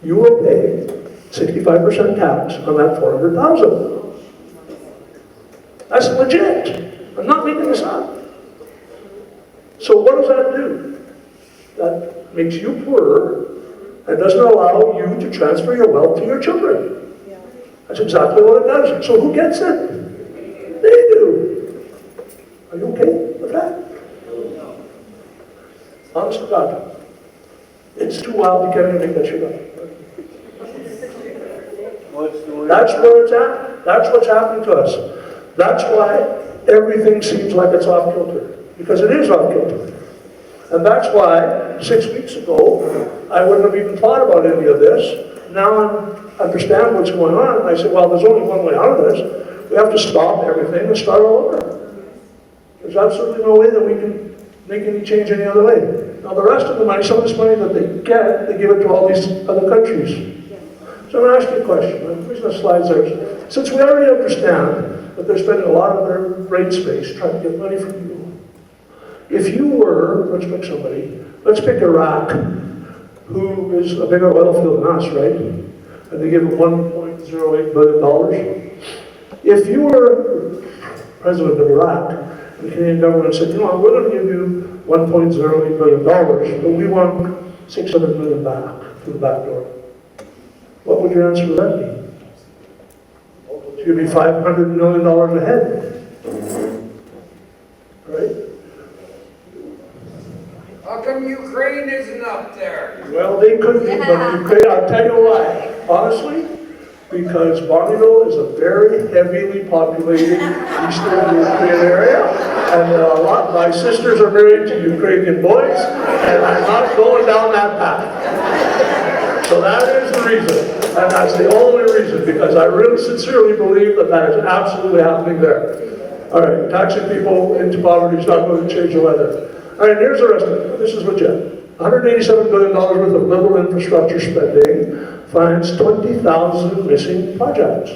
You will pay 65% tax on that $400,000. That's legit. I'm not making this up. So what does that do? That makes you poorer and doesn't allow you to transfer your wealth to your children. That's exactly what it does. So who gets it? They do. Are you okay with that? Honest to God. It's too wild to can't even make that shit up. That's where it's at. That's what's happening to us. That's why everything seems like it's off kilter. Because it is off kilter. And that's why 6 weeks ago, I wouldn't have even thought about any of this. Now I understand what's going on. And I said, well, there's only one way out of this. We have to stop everything and start all over. There's absolutely no way that we can make any change any other way. Now the rest of the money, some of this money that they get, they give it to all these other countries. So I'm going to ask you a question. The reason the slides there is, since we already understand that they're spending a lot of their brain space trying to get money from you, if you were, let's pick somebody, let's pick Iraq, who is a bigger oil field than us, right? And they give them $1.08 billion. If you were president of Iraq, and the Canadian government said, we're going to give you $1.08 billion, but we want $600 million back through the back door. What would your answer to that be? You'd be $500 million ahead. Right? How come Ukraine isn't up there? Well, they could be, but Ukraine, I'll tell you why. Honestly, because Bonneville is a very heavily populated eastern Ukraine area, and my sisters are married to Ukrainian boys, and I'm not going down that path. So that is the reason, and that's the only reason, because I really sincerely believe that that is absolutely happening there. All right, taxing people into poverty is not going to change the weather. All right, here's the rest of it. This is legit. $187 billion worth of liberal infrastructure spending finds 20,000 missing projects.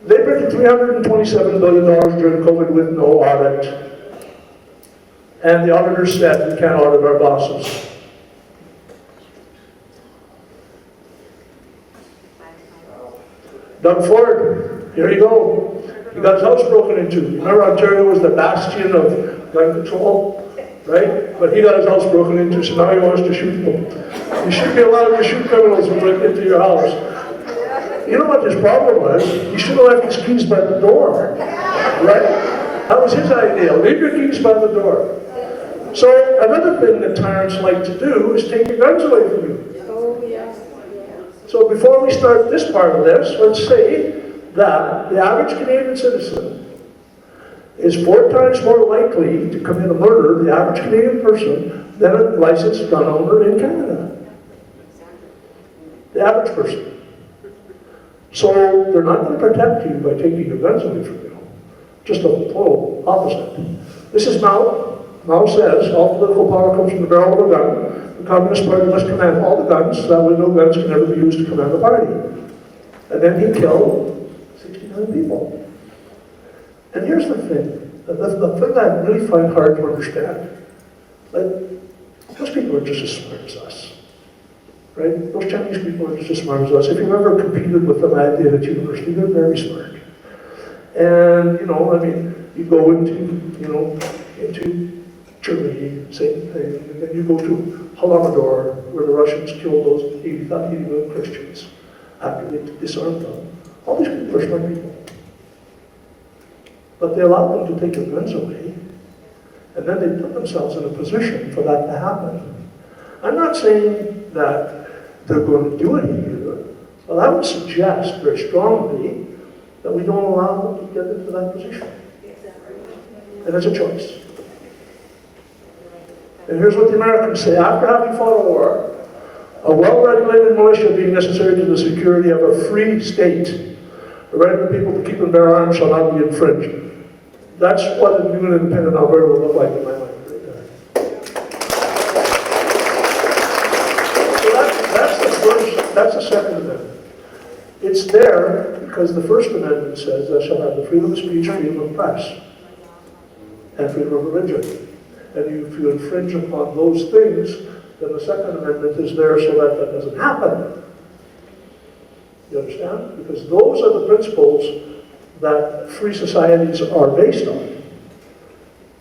They printed $327 billion during COVID with no audit. And the auditors said, we can't audit our bosses. Doug Ford, here you go. He got his house broken into. Remember, Ontario was the bastion of gun control, right? But he got his house broken into, so now he wants to shoot them. You should be allowed to shoot criminals who went into your house. You know what his problem was? He should have left his keys by the door, right? That was his idea. Leave your keys by the door. So another thing that tyrants like to do is take your guns away from you. So before we start this part of this, let's say that the average Canadian citizen is 4 times more likely to commit a murder, the average Canadian person, than a licensed gun owner in Canada. The average person. So they're not going to protect you by taking your guns away from you. Just the total opposite. This is Mao. Mao says all political power comes from the barrel of a gun. The Communist Party must command all the guns, so that way no guns can ever be used to command the party. And then he killed 69 people. And here's the thing. The thing that I really find hard to understand. Like, most people are just as smart as us. right? Those Chinese people are just as smart as us. If you've ever competed with them at university, they're very smart. And, you know, I mean, you go into, you know, into Germany, same thing, and then you go to Holodomor, where the Russians killed those 80 million Christians after they disarmed them. All these people are smart people. But they allowed them to take their guns away, and then they put themselves in a position for that to happen. I'm not saying that they're going to do it here, but I would suggest very strongly that we don't allow them to get into that position. And it's a choice. And here's what the Americans say: after having fought a war, a well-regulated militia being necessary to the security of a free state, the right of the people to keep and bear arms shall not be infringed. That's what a new and independent Alberta would look like in my mind. Right there. So that's the Second Amendment. It's there because the First Amendment says thou shalt have the freedom of speech, freedom of press, and freedom of religion. And if you infringe upon those things, then the Second Amendment is there so that that doesn't happen. You understand? Because those are the principles that free societies are based on.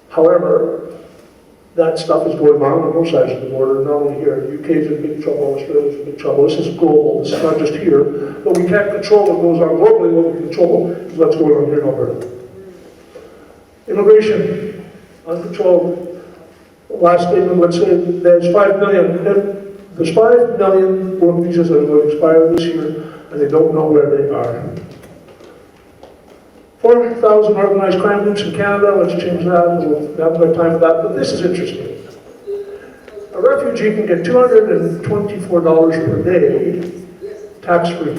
However, that stuff is going on both sides of the border, not only here. The UK is in big trouble, Australia is in big trouble. This is global, this is not just here. But we can't control what goes on globally. What we can control is what's going on here in Alberta. Immigration, uncontrolled. Last statement would say there's 5 million. There's 5 million work visas that are going to expire this year, and they don't know where they are. 4,000 organized crime groups in Canada. Let's change that. We'll have no time for that. But this is interesting. A refugee can get $224 per day, tax-free.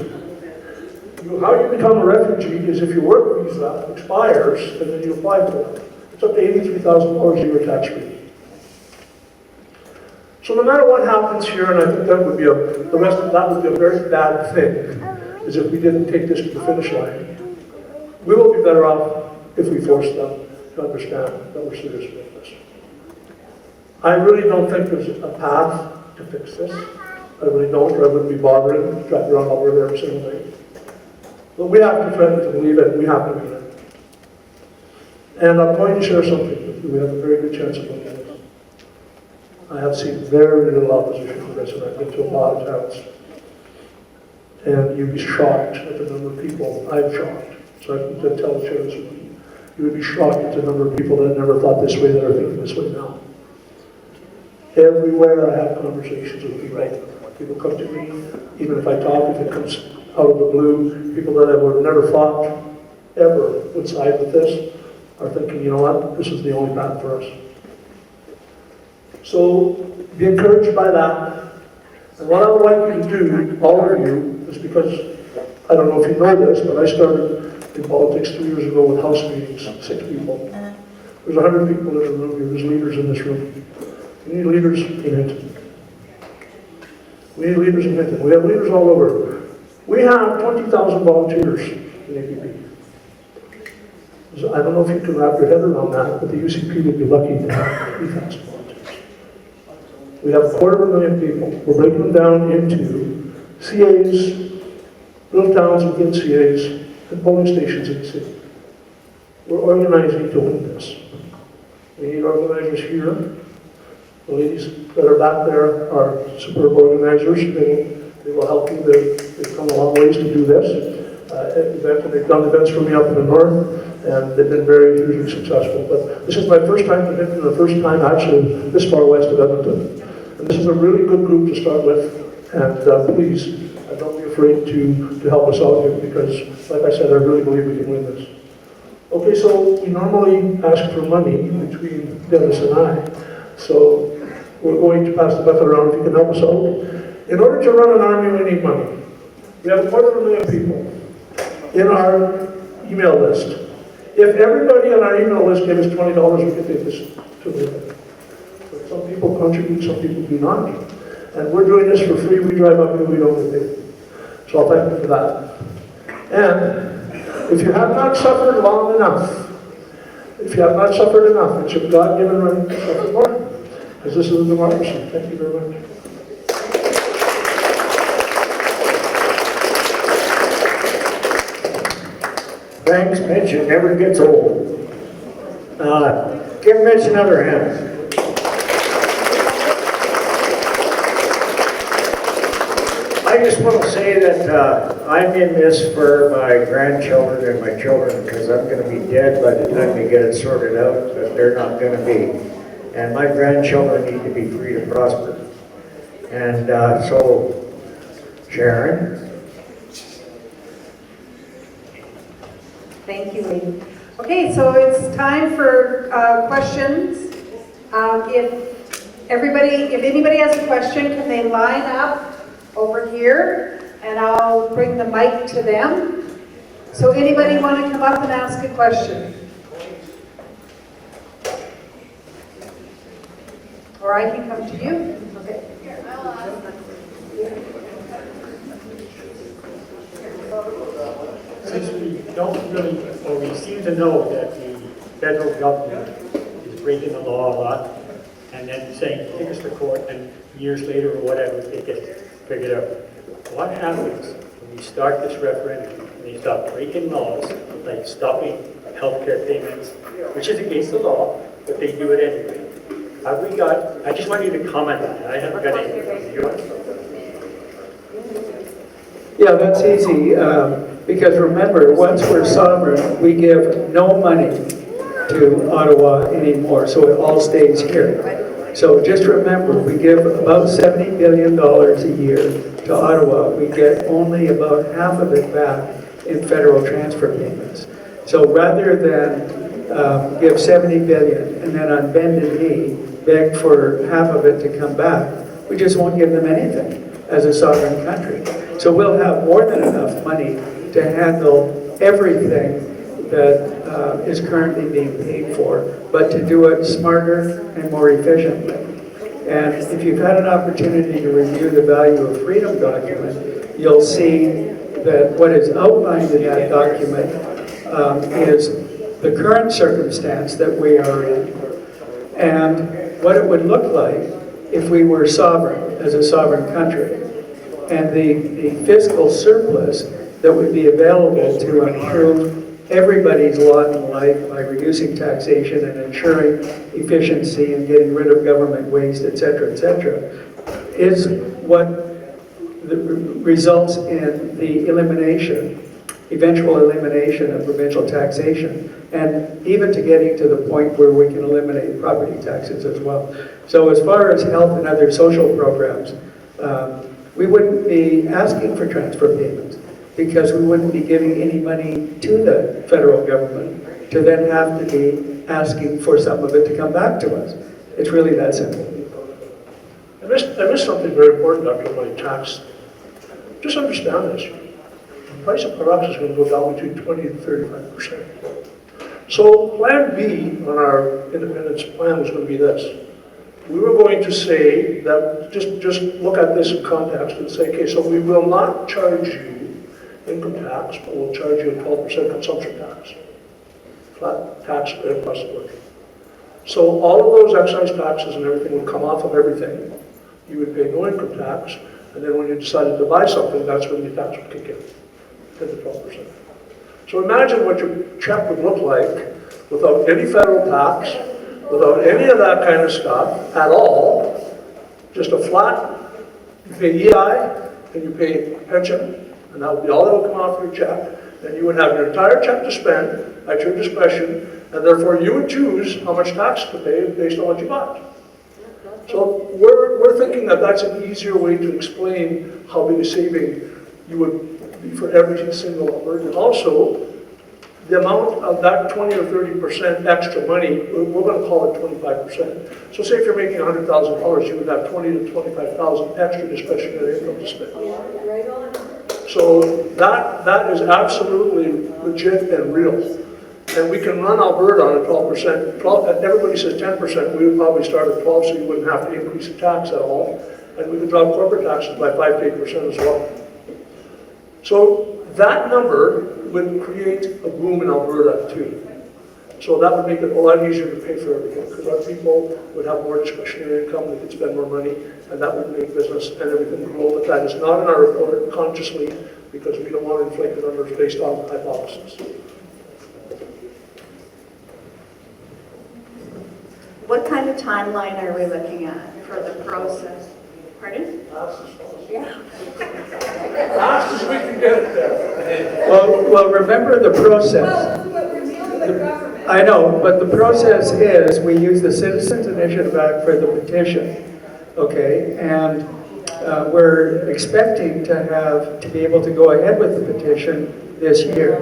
How you become a refugee is if your work visa expires, and then you apply for it. It's up to $83,000 a year tax-free. So no matter what happens here, and I think that would be the rest of that would be a very bad thing, is if we didn't take this to the finish line. We will be better off if we force them to understand that we're serious about this. I really don't think there's a path to fix this. I really don't, or I wouldn't be bothering driving around Alberta every single day. But we have to try to believe it, we have to believe it. And I'm going to share something with you. We have a very good chance of looking at this. I have seen very little opposition for this, and I've been to a lot of towns. And you'd be shocked at the number of people. I'm shocked. So I can tell the chairs, you would be shocked at the number of people that never thought this way that are thinking this way now. Everywhere I have conversations with people, right? People come to me, even if I talk, if it comes out of the blue, people that I would have never thought ever would side with this are thinking, you know what, this is the only path for us. So be encouraged by that. And what I would like you to do, all of you, is because, I don't know if you know this, but I started in politics 3 years ago with house meetings, 6 people. There's 100 people in the room here, there's leaders in this room. We need leaders in Hinton. We need leaders in Hinton. We have leaders all over. We have 20,000 volunteers in APP. So I don't know if you can wrap your head around that, but the UCP would be lucky to have 3,000 volunteers. We have 250,000 people. We're breaking them down into CAs, little towns within CAs, and polling stations in the city. We're organizing to win this. We need organizers here. The ladies that are back there are superb organizers. They will help you. They've come a long ways to do this. They've done events for me up in the north, and they've been very hugely successful. But this is my first time to Hinton, the first time actually this far west of Edmonton. And this is a really good group to start with. And please, don't be afraid to help us out here, because, like I said, I really believe we can win this. Okay, so we normally ask for money between Dennis and I. So we're going to pass the bucket around if you can help us out. In order to run an army, we need money. We have more than 1 million people in our email list. If everybody on our email list gave us $20, we could take this to the. But some people contribute, some people do not. And we're doing this for free. We drive up here, we don't get paid. So I'll thank you for that. And if you have not suffered long enough, it's your God-given right to suffer more, because this is a democracy. Thank you very much. Thanks, Mitch. It never gets old. Give Mitch another hand. I just want to say that I'm in this for my grandchildren and my children because I'm going to be dead by the time they get it sorted out, but they're not going to be. And my grandchildren need to be free to prosper. And so, Sharon. Thank you, Lee. Okay, so it's time for questions. If anybody has a question, can they line up over here, and I'll bring the mic to them. So anybody want to come up and ask a question? Or I can come to you. Okay. Since we don't really, or we seem to know that the federal government is breaking the law a lot, and then saying, take us to court, and years later or whatever, it gets figured out. What happens when we start this referendum and they start breaking laws, like stopping healthcare payments, which is against the law, but they do it anyway? Have we got, I just want you to comment on that. I haven't got anything from you. Yeah, that's easy, because remember, once we're sovereign, we give no money to Ottawa anymore, so it all stays here. So just remember, we give about $70 billion a year to Ottawa. We get only about half of it back in federal transfer payments. So rather than give $70 billion and then on bended knee beg for half of it to come back, we just won't give them anything as a sovereign country. So we'll have more than enough money to handle everything that is currently being paid for, but to do it smarter and more efficiently. And if you've had an opportunity to review the Value of Freedom document, you'll see that what is outlined in that document is the current circumstance that we are in, and what it would look like if we were sovereign, as a sovereign country, and the fiscal surplus that would be available to improve everybody's lot in life by reducing taxation and ensuring efficiency and getting rid of government waste, et cetera, is what results in the eventual elimination of provincial taxation, and even to getting to the point where we can eliminate property taxes as well. So as far as health and other social programs, we wouldn't be asking for transfer payments, because we wouldn't be giving any money to the federal government to then have to be asking for some of it to come back to us. It's really that simple. I missed something very important after my tax. Just understand this. The price of products is going to go down between 20 and 35%. So plan B on our independence plan was going to be this. We were going to say that, just look at this in context and say, okay, so we will not charge you income tax, but we'll charge you a 12% consumption tax. Flat tax across the board. So all of those excise taxes and everything would come off of everything. You would pay no income tax, and then when you decided to buy something, that's when the tax would kick in, 10 to 12%. So imagine what your check would look like without any federal tax, without any of that kind of stuff at all, just a flat, you pay EI, and you pay pension, and that would be all that will come off your check. Then you would have your entire check to spend at your discretion, and therefore you would choose how much tax to pay based on what you bought. So we're thinking that that's an easier way to explain how big a saving you would be for every single Albertan. And also, the amount of that 20 or 30% extra money, we're going to call it 25%. So say if you're making $100,000, you would have 20 to 25,000 extra discretionary income to spend. So that is absolutely legit and real. And we can run Alberta on a 12%. Everybody says 10%. We would probably start at 12, so you wouldn't have to increase the tax at all. And we could drop corporate taxes by 5 to 8% as well. So that number would create a boom in Alberta too. So that would make it a lot easier to pay for everything, because our people would have more discretionary income, they could spend more money, and that would make business and everything grow. But that is not in our report consciously, because we don't want inflated numbers based on hypothesis. kind of timeline are we looking at for the process? Pardon? Yeah. Fast as we can get it there. Well, remember the process. I know, but the process is we use the Citizens Initiative Act for the petition, okay? And we're expecting to be able to go ahead with the petition this year,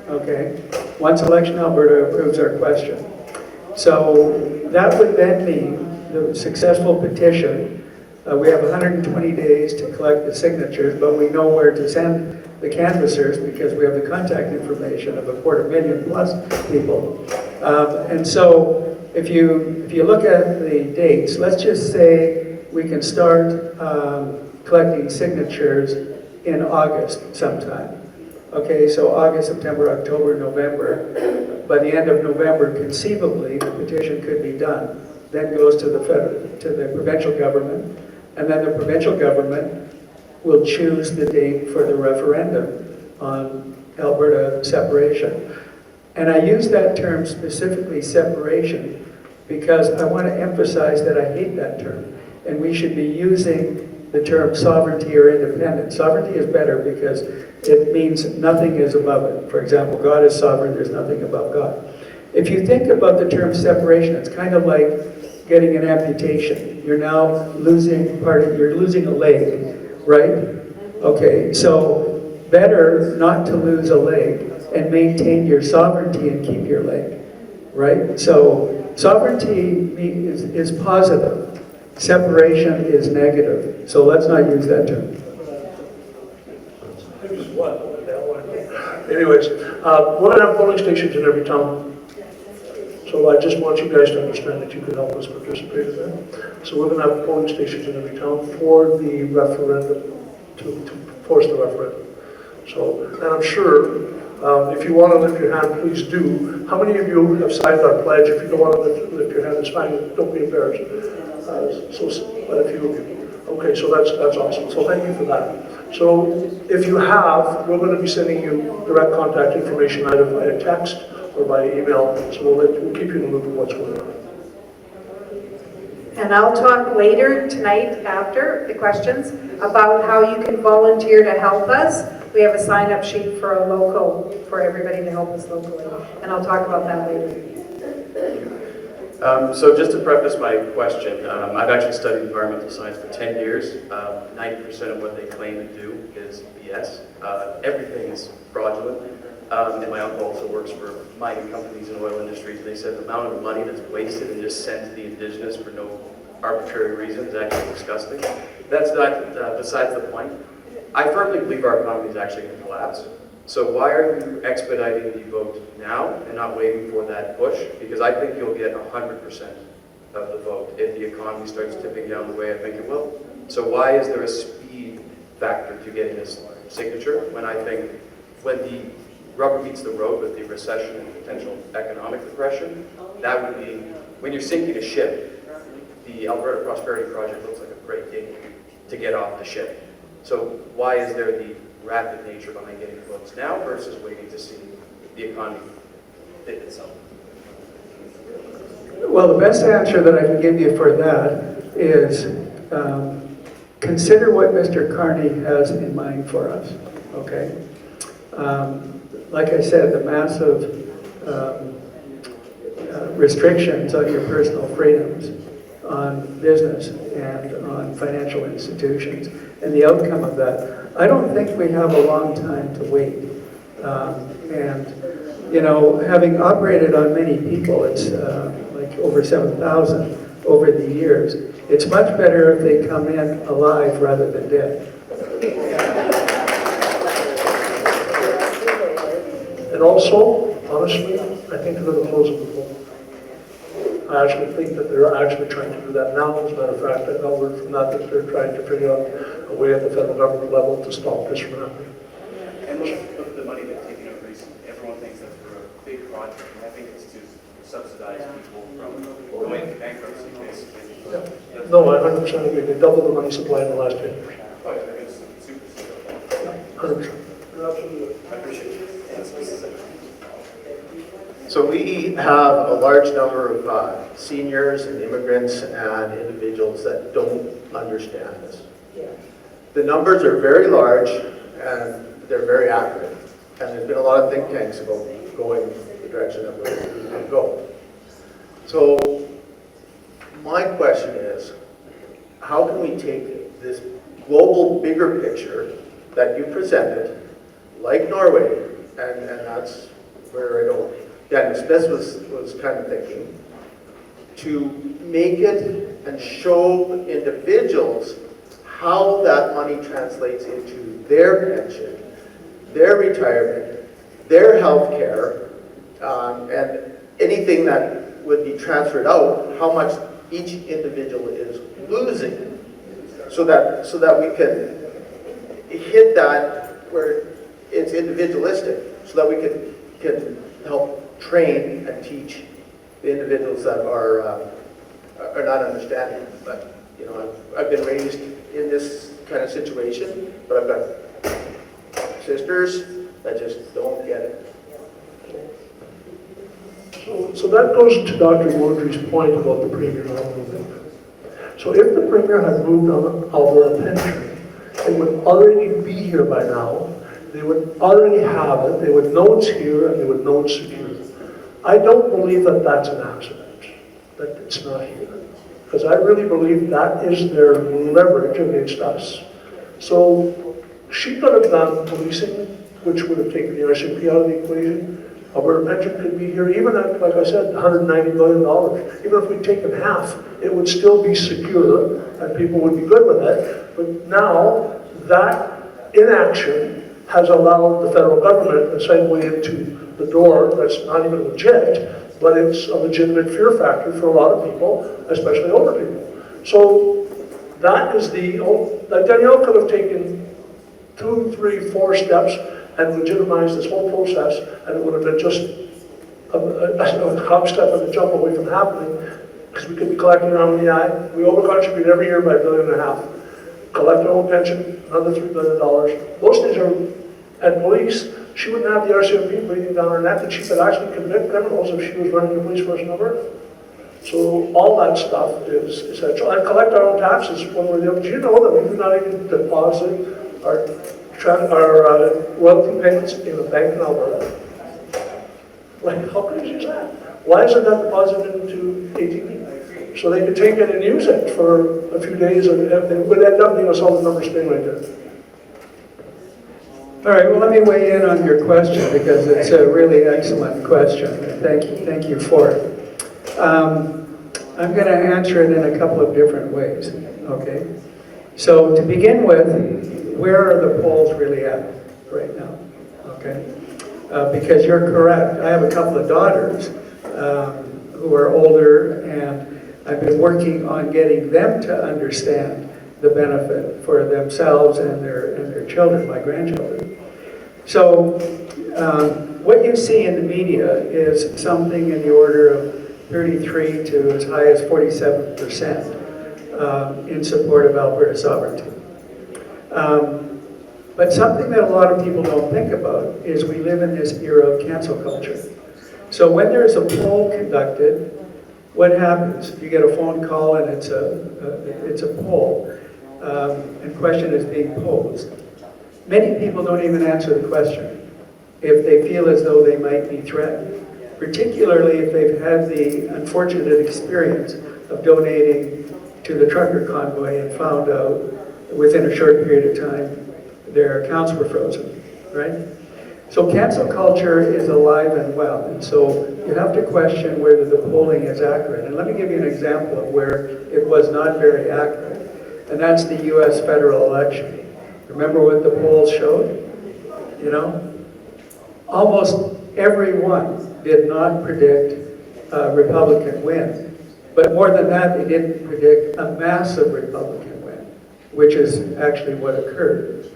okay? Once Election Alberta approves our question. So that would then mean the successful petition. We have 120 days to collect the signatures, but we know where to send the canvassers because we have the contact information of 250,000 plus people. And so if you look at the dates, let's just say we can start collecting signatures in August sometime. Okay, so August, September, October, November. By the end of November, conceivably, the petition could be done. Then goes to the provincial government, and then the provincial government will choose the date for the referendum on Alberta separation. And I use that term specifically, separation, because I want to emphasize that I hate that term. And we should be using the term sovereignty or independence. Sovereignty is better because it means nothing is above it. For example, God is sovereign, there's nothing above God. If you think about the term separation, it's kind of like getting an amputation. You're now losing you're losing a leg, right? Okay, so better not to lose a leg and maintain your sovereignty and keep your leg, right? So sovereignty is positive. Separation is negative. So let's not use that term. Anyways, we're going to have polling stations in every town. So I just want you guys to understand that you can help us participate in that. So we're going to have polling stations in every town for the referendum, to force the referendum. So, and I'm sure, if you want to lift your hand, please do. How many of you have signed our pledge? If you don't want to lift your hand, it's fine. Don't be embarrassed. But a few of you. Okay, so that's awesome. So thank you for that. So if you have, we're going to be sending you direct contact information either via text or by email, so we'll keep you in the loop of what's going on. And I'll talk later tonight after the questions about how you can volunteer to help us. We have a sign-up sheet for a local, for everybody to help us locally, and I'll talk about that later. So just to preface my question, I've actually studied environmental science for 10 years. 90% of what they claim to do is BS. Everything is fraudulent. And my uncle also works for mining companies and oil industries. And they said the amount of money that's wasted and just sent to the indigenous for no arbitrary reason is actually disgusting. That's not besides the point. I firmly believe our economy is actually going to collapse. So why are you expediting the vote now and not waiting for that push? Because I think you'll get 100% of the vote if the economy starts tipping down the way I think it will. So why is there a speed factor to getting this signature when I think when the rubber meets the road with the recession and potential economic depression, that would be, when you're sinking a ship, the Alberta Prosperity Project looks like a great gig to get off the ship. So why is there the rapid nature behind getting the votes now versus waiting to see the economy fit itself? Well, the best answer that I can give you for that is consider what Mr. Carney has in mind for us, okay? Like I said, the massive restrictions on your personal freedoms, on business and on financial institutions, and the outcome of that. I don't think we have a long time to wait. And, you know, having operated on many people, it's like over 7,000 over the years, it's much better if they come in alive rather than dead. And also, honestly, I think they're going to close the poll. I actually think that they're actually trying to do that now. As a matter of fact, I know word from that they're trying to figure out a way at the federal government level to stop this from happening. And look at the money they've taken out recently. Everyone thinks that's for a big project, and I think it's to subsidize people from going into bankruptcy, basically. Yeah. No, I 100% agree. They doubled the money supply in the last 10 years. Oh, yeah, it's super. 100%. You're absolutely right. I appreciate it. So we have a large number of seniors and immigrants and individuals that don't understand this. The numbers are very large and they're very accurate. And there's been a lot of think tanks about going the direction that we're going to go. So my question is, how can we take this global bigger picture that you presented, like Norway, and that's where I know Dennis Smith was kind of thinking, to make it and show individuals how that money translates into their pension, their retirement, their health care, and anything that would be transferred out, how much each individual is losing, so that we can hit that where it's individualistic, so that we can help train and teach the individuals that are not understanding. But you know, I've been raised in this kind of situation, but I've got sisters that just don't get it. So that goes to Dr. Modry's point about the Premier not moving. So if the Premier had moved on Alberta pension, it would already be here by now. They would already have it. They would know it's here and they would know it's secure. I don't believe that that's an accident, that it's not here. Because I really believe that is their leverage against us. So she could have done policing, which would have taken the RCMP out of the equation. Alberta pension could be here, even at, like I said, $190 million. Even if we'd taken half, it would still be secure and people would be good with it. But now, that inaction has allowed the federal government to segue into the door that's not even legit, but it's a legitimate fear factor for a lot of people, especially older people. So that is like Danielle could have taken 2, 3, 4 steps and legitimized this whole process, and it would have been just a hop step and a jump away from happening, because we could be collecting our own EI. We over-contribute every year by $1.5 billion. Collect our own pension, another $3 billion. Those things are, and police, she wouldn't have the RCMP breathing down her neck, and she could actually convict criminals if she was running the police force number. So all that stuff is essential. And collect our own taxes when we're there. Do you know that we do not even deposit our royalty payments in a bank in Alberta? Like, how crazy is that? Why isn't that deposited into ATP? So they could take it and use it for a few days, and it would end up being a solid number staying right there. All right, well, let me weigh in on your question, because it's a really excellent question. Thank you for it. I'm going to answer it in a couple of different ways, okay? So to begin with, where are the polls really at right now, okay? Because you're correct. I have a couple of daughters who are older, and I've been working on getting them to understand the benefit for themselves and their children, my grandchildren. So what you see in the media is something in the order of 33 to as high as 47% in support of Alberta sovereignty. But something that a lot of people don't think about is we live in this era of cancel culture. So when there's a poll conducted, what happens? You get a phone call and it's a poll, and question is being posed. Many people don't even answer the question if they feel as though they might be threatened, particularly if they've had the unfortunate experience of donating to the trucker convoy and found out within a short period of time their accounts were frozen, right? So cancel culture is alive and well, and so you have to question whether the polling is accurate. And let me give you an example of where it was not very accurate, and that's the US federal election. Remember what the polls showed? You know? Almost everyone did not predict a Republican win. But more than that, they didn't predict a massive Republican win, which is actually what occurred.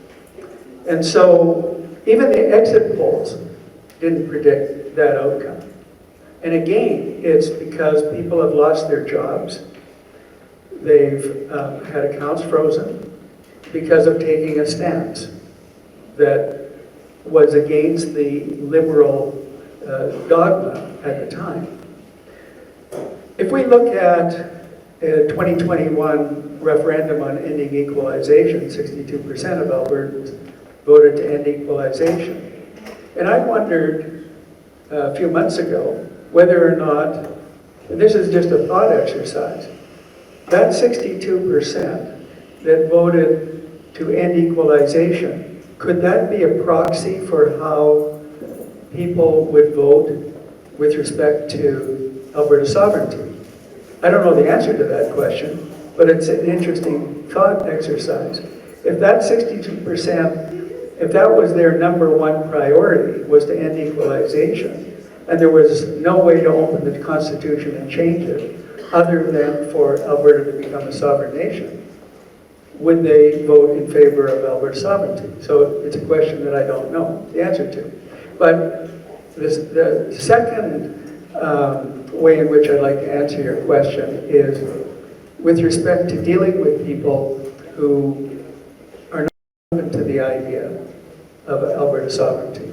And so even the exit polls didn't predict that outcome. And again, it's because people have lost their jobs. They've had accounts frozen because of taking a stance that was against the liberal dogma at the time. If we look at a 2021 referendum on ending equalization, 62% of Albertans voted to end equalization. And I wondered a few months ago whether or not, and this is just a thought exercise, that 62% that voted to end equalization, could that be a proxy for how people would vote with respect to Alberta sovereignty? I don't know the answer to that question, but it's an interesting thought exercise. If that 62%, if that was their number one priority, was to end equalization, and there was no way to open the Constitution and change it, other than for Alberta to become a sovereign nation, would they vote in favor of Alberta sovereignty? So it's a question that I don't know the answer to. But the second way in which I'd like to answer your question is with respect to dealing with people who are not open to the idea of Alberta sovereignty.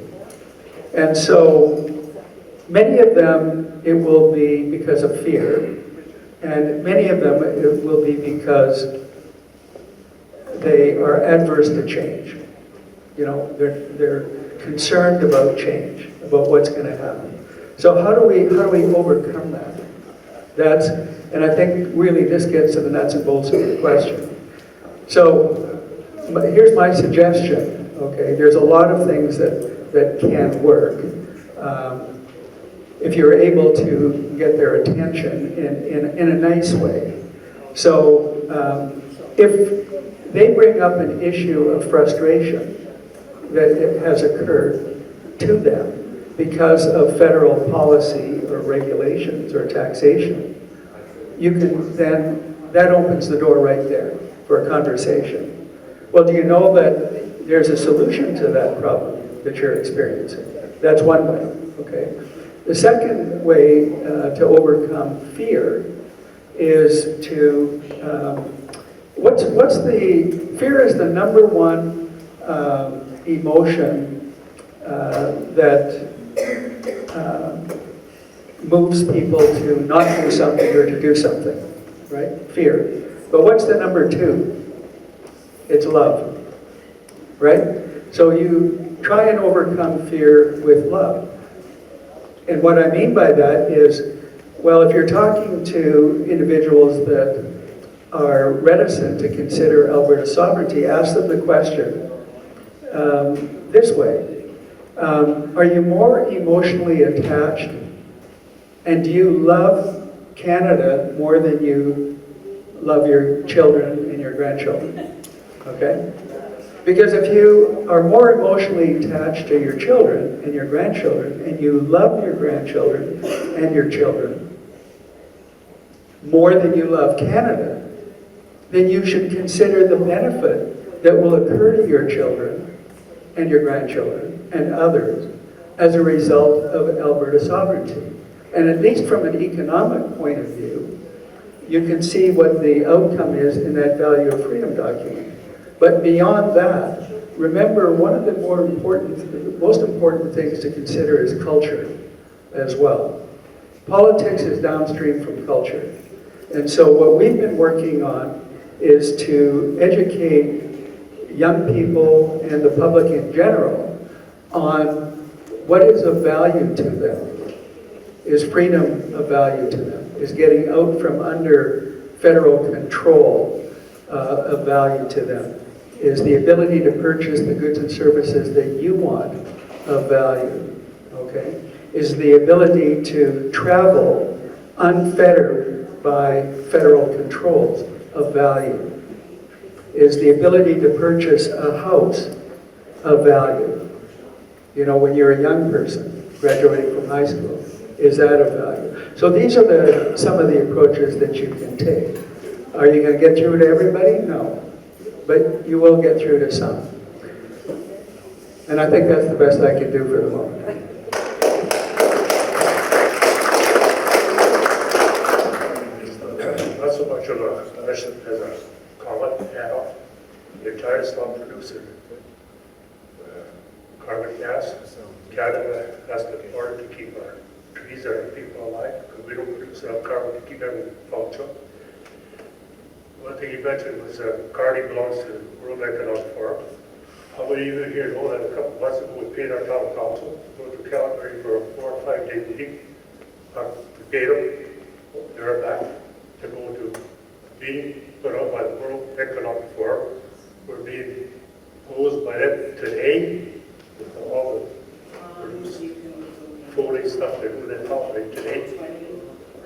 And so many of them, it will be because of fear, and many of them, it will be because they are adverse to change. You know, they're concerned about change, about what's going to happen. So how do we overcome that? And I think really this gets to the nuts and bolts of the question. So here's my suggestion. Okay, there's a lot of things that can work if you're able to get their attention in a nice way. So if they bring up an issue of frustration that has occurred to them because of federal policy or regulations or taxation, you can then, that opens the door right there for a conversation. Well, do you know that there's a solution to that problem that you're experiencing? That's one way, okay? The second way to overcome fear is to, fear is the number one emotion that moves people to not do something or to do something, right? Fear. But what's the number two? It's love, right? So you try and overcome fear with love. And what I mean by that is, well, if you're talking to individuals that are reticent to consider Alberta sovereignty, ask them the question this way. Are you more emotionally attached, and do you love Canada more than you love your children and your grandchildren? Okay? Because if you are more emotionally attached to your children and your grandchildren, and you love your grandchildren and your children more than you love Canada, then you should consider the benefit that will occur to your children and your grandchildren and others as a result of Alberta sovereignty. And at least from an economic point of view, you can see what the outcome is in that value of freedom document. But beyond that, remember one of the most important things to consider is culture as well. Politics is downstream from culture. And so what we've been working on is to educate young people and the public in general on what is of value to them. Is freedom of value to them? Is getting out from under federal control of value to them? Is the ability to purchase the goods and services that you want of value? Okay? Is the ability to travel unfettered by federal controls of value? Is the ability to purchase a house of value? You know, when you're a young person graduating from high school, is that of value? So these are some of the approaches that you can take. Are you going to get through to everybody? No. But you will get through to some. And I think that's the best I can do for the moment. Not so much of a mission as a comment now. The entire slum producer, carbon gas, Canada has the authority to keep our people alive, because we don't produce enough carbon to keep everything functional. One thing you mentioned was Cardi belongs to the World Economic Forum. How many of you here know that a couple months ago we paid our town council to go to Calgary for a 4 or 5 day meeting? We paid them, they're back, to go to a meeting put out by the World Economic Forum. We're being posed by them today with all the voting stuff they're doing in Calgary today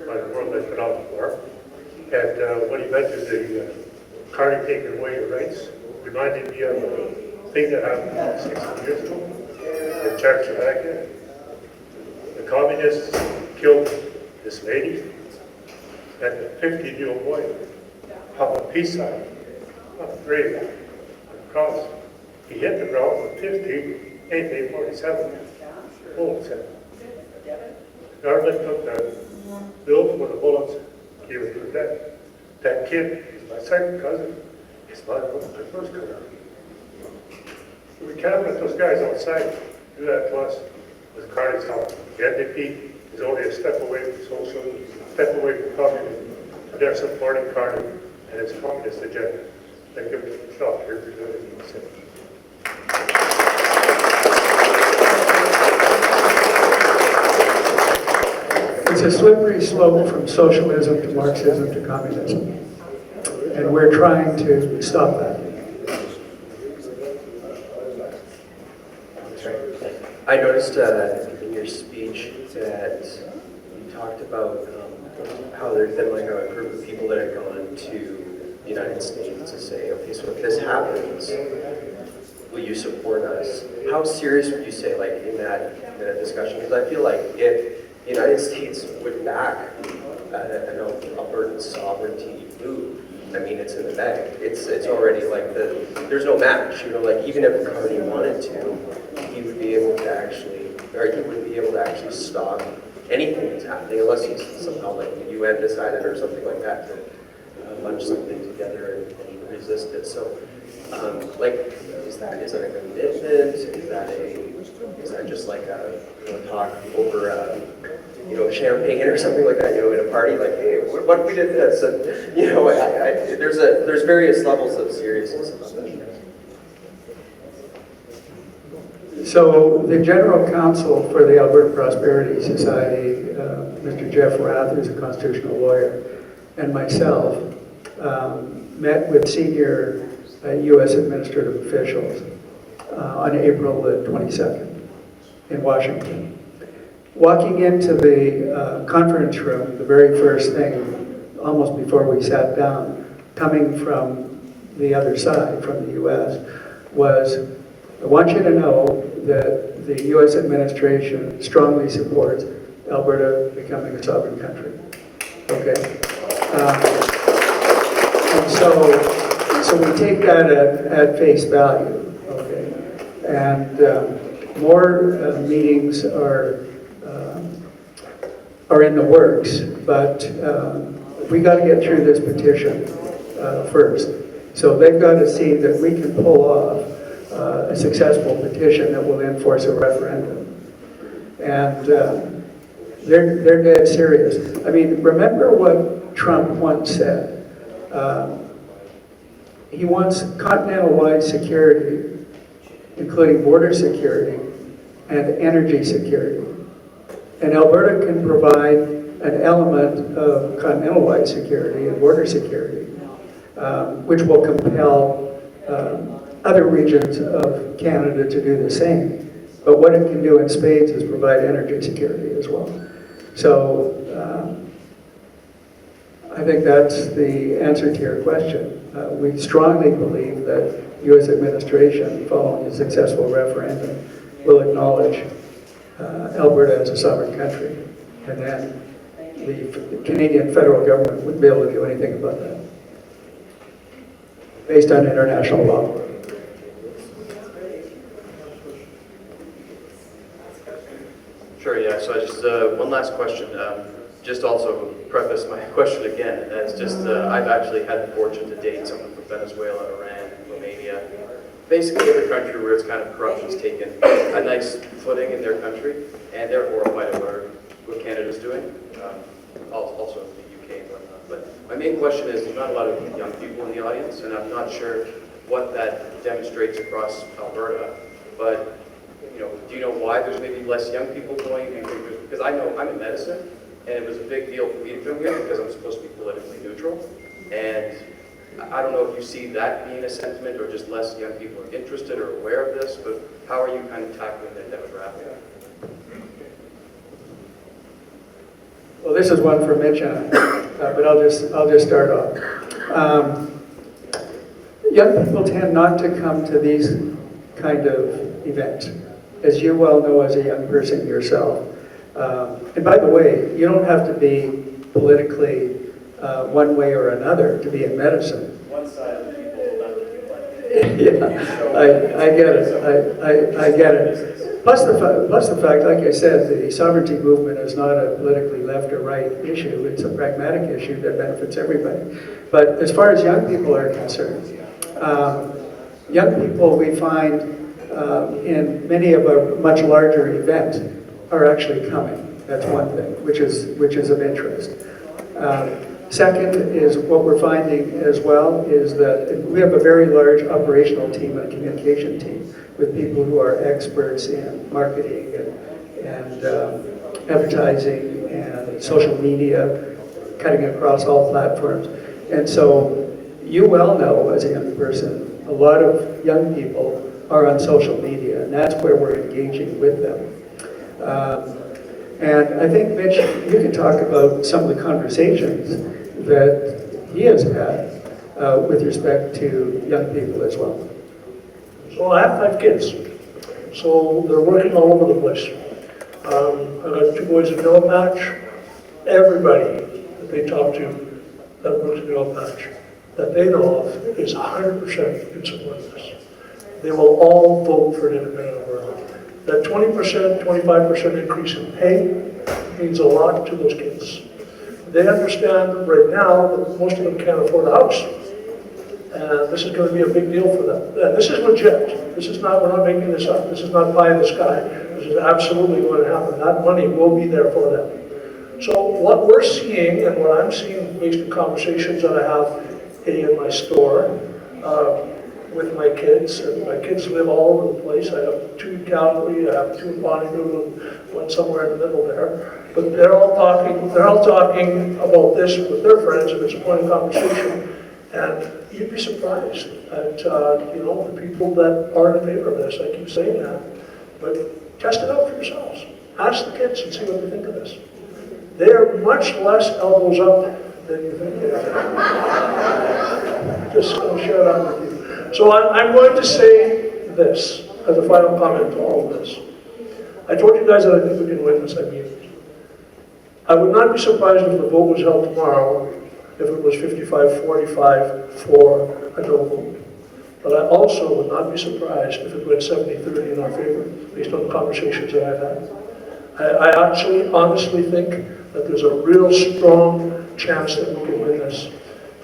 by the World Economic Forum. And when he mentioned the Cardi taking away your rights, reminded me of a thing that happened 60 years ago in Czechoslovakia. The communists killed this lady and a 15-year-old boy hung a peace sign on the grave, on the cross. He hit the ground with 50 AK-47 bullets in it. The government took the bill for the bullets, gave it to the dead. That kid is my second cousin. His mother was my first cousin. We can't let those guys outside do that to us with Cardi's help. The NDP is only a step away from socialism, a step away from communism. They're supporting Cardi and its communist agenda. Thank you for the shot here for doing it. It's a slippery slope from socialism to Marxism to communism. And we're trying to stop that. I noticed in your speech that you talked about how there's been like a group of people that have gone to the United States to say, okay, so if this happens, will you support us? How serious would you say, like, in that discussion? Because I feel like if the United States would back an Albertan sovereignty move, I mean, it's in the bag. It's already like there's no match. You know, like even if Cardi wanted to, he would be able to actually, or he wouldn't be able to actually stop anything that's happening unless he's somehow like the UN decided or something like that to bunch something together and resist it. So, like, is that a commitment? Is that just like a talk over champagne or something like that? In a party, like, hey, what if we did this? And there's various levels of seriousness about that. So the General Counsel for the Alberta Prosperity Society, Mr. Jeff Rath, who's a constitutional lawyer, and myself met with senior U.S. administrative officials on April the 22nd in Washington. Walking into the conference room, the very first thing, almost before we sat down, coming from the other side, from the U.S., was, I want you to know that the U.S. administration strongly supports Alberta becoming a sovereign country. Okay? And so we take that at face value. Okay? And more meetings are in the works, but we got to get through this petition first. So they've got to see that we can pull off a successful petition that will then force a referendum. And they're dead serious. I mean, remember what Trump once said. He wants continental-wide security, including border security and energy security. And Alberta can provide an element of continental-wide security and border security, which will compel other regions of Canada to do the same. But what it can do in spades is provide energy security as well. So I think that's the answer to your question. We strongly believe that U.S. administration, following a successful referendum, will acknowledge Alberta as a sovereign country. And then the Canadian federal government wouldn't be able to do anything about that, based on international law. Sure, yeah, so I just, one last question. Just also preface my question again as just, I've actually had the fortune to date someone from Venezuela, Iran, Romania, basically every country where it's kind of corruption's taken a nice footing in their country, and they're horrified of what Canada's doing, also in the UK and whatnot. But my main question is, there's not a lot of young people in the audience, and I'm not sure what that demonstrates across Alberta. But do you know why there's maybe less young people going? Because I know I'm in medicine, and it was a big deal for me to come here because I'm supposed to be politically neutral. And I don't know if you see that being a sentiment or just less young people are interested or aware of this, but how are you kind of tackling that demographic? Well, this is one for Mitch, but I'll just start off. Young people tend not to come to these kind of events, as you well know as a young person yourself. And by the way, you don't have to be politically one way or another to be in medicine. One side of the people, not the people. Yeah, I get it. I get it. Plus the fact, like I said, the sovereignty movement is not a politically left or right issue. It's a pragmatic issue that benefits everybody. But as far as young people are concerned, young people we find in many of our much larger events are actually coming. That's one thing, which is of interest. Second is what we're finding as well is that we have a very large operational team and communication team with people who are experts in marketing and advertising and social media, cutting across all platforms. And so you well know as a young person, a lot of young people are on social media, and that's where we're engaging with them. And I think, Mitch, you can talk about some of the conversations that he has had with respect to young people as well. So I have 5 kids, so they're working all over the place. I've got 2 boys in Yellow Patch. Everybody that they talk to that works in Yellow Patch that they know of is 100% in support of this. They will all vote for an independent Alberta. That 20%, 25% increase in pay means a lot to those kids. They understand right now that most of them can't afford a house. And this is going to be a big deal for them. And this is legit. This is not, we're not making this up. This is not pie in the sky. This is absolutely going to happen. That money will be there for them. So what we're seeing, and what I'm seeing based on conversations that I have in my store with my kids, and my kids live all over the place. I have 2 in Calgary, I have 2 in Bonneville, and 1 somewhere in the middle there. But they're all talking about this with their friends, and it's a point of conversation. And you'd be surprised at the people that are in favor of this. I keep saying that, but test it out for yourselves. Ask the kids and see what they think of this. They are much less elbows up than you think they are. Just going to share that with you. So I'm going to say this as a final comment to all of this. I told you guys that I think we can win this. I mean, I would not be surprised if the vote was held tomorrow if it was 55-45 for a no vote. But I also would not be surprised if it went 70-30 in our favor, based on the conversations that I've had. I actually honestly think that there's a real strong chance that we can win this.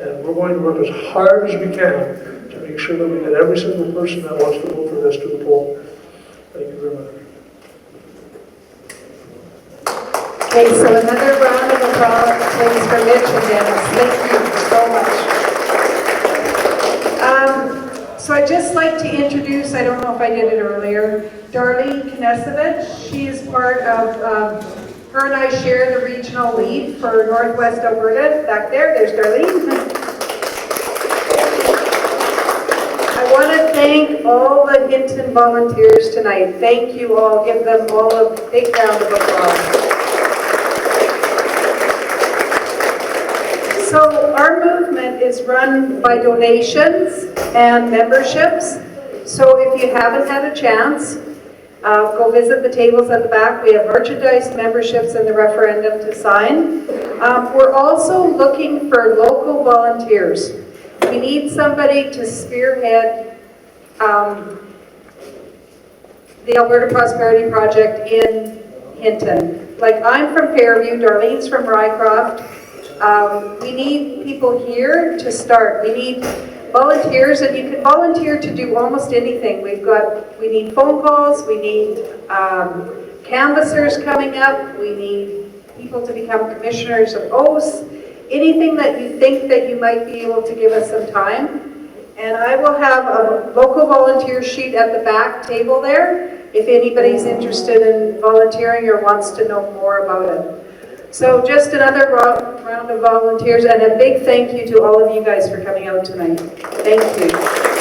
And we're going to work as hard as we can to make sure that we get every single person that wants to vote for this to the poll. Thank you very much. Okay, so another round of applause, please, for Mitch and Dennis. Thank you so much. So I'd just like to introduce, I don't know if I did it earlier, Darlene Knesevich. She is part of, her and I share the regional lead for Northwest Alberta. Back there, there's Darlene. I want to thank all the Hinton volunteers tonight. Thank you all. Give them all a big round of applause. So our movement is run by donations and memberships. So if you haven't had a chance, go visit the tables at the back. We have merchandise, memberships, and the referendum to sign. We're also looking for local volunteers. We need somebody to spearhead the Alberta Prosperity Project in Hinton. Like, I'm from Fairview, Darlene's from Rycroft. We need people here to start. We need volunteers, and you can volunteer to do almost anything. We need phone calls, we need canvassers coming up, we need people to become commissioners of oaths, anything that you think that you might be able to give us some time. And I will have a local volunteer sheet at the back table there if anybody's interested in volunteering or wants to know more about it. So just another round of volunteers, and a big thank you to all of you guys for coming out tonight. Thank you.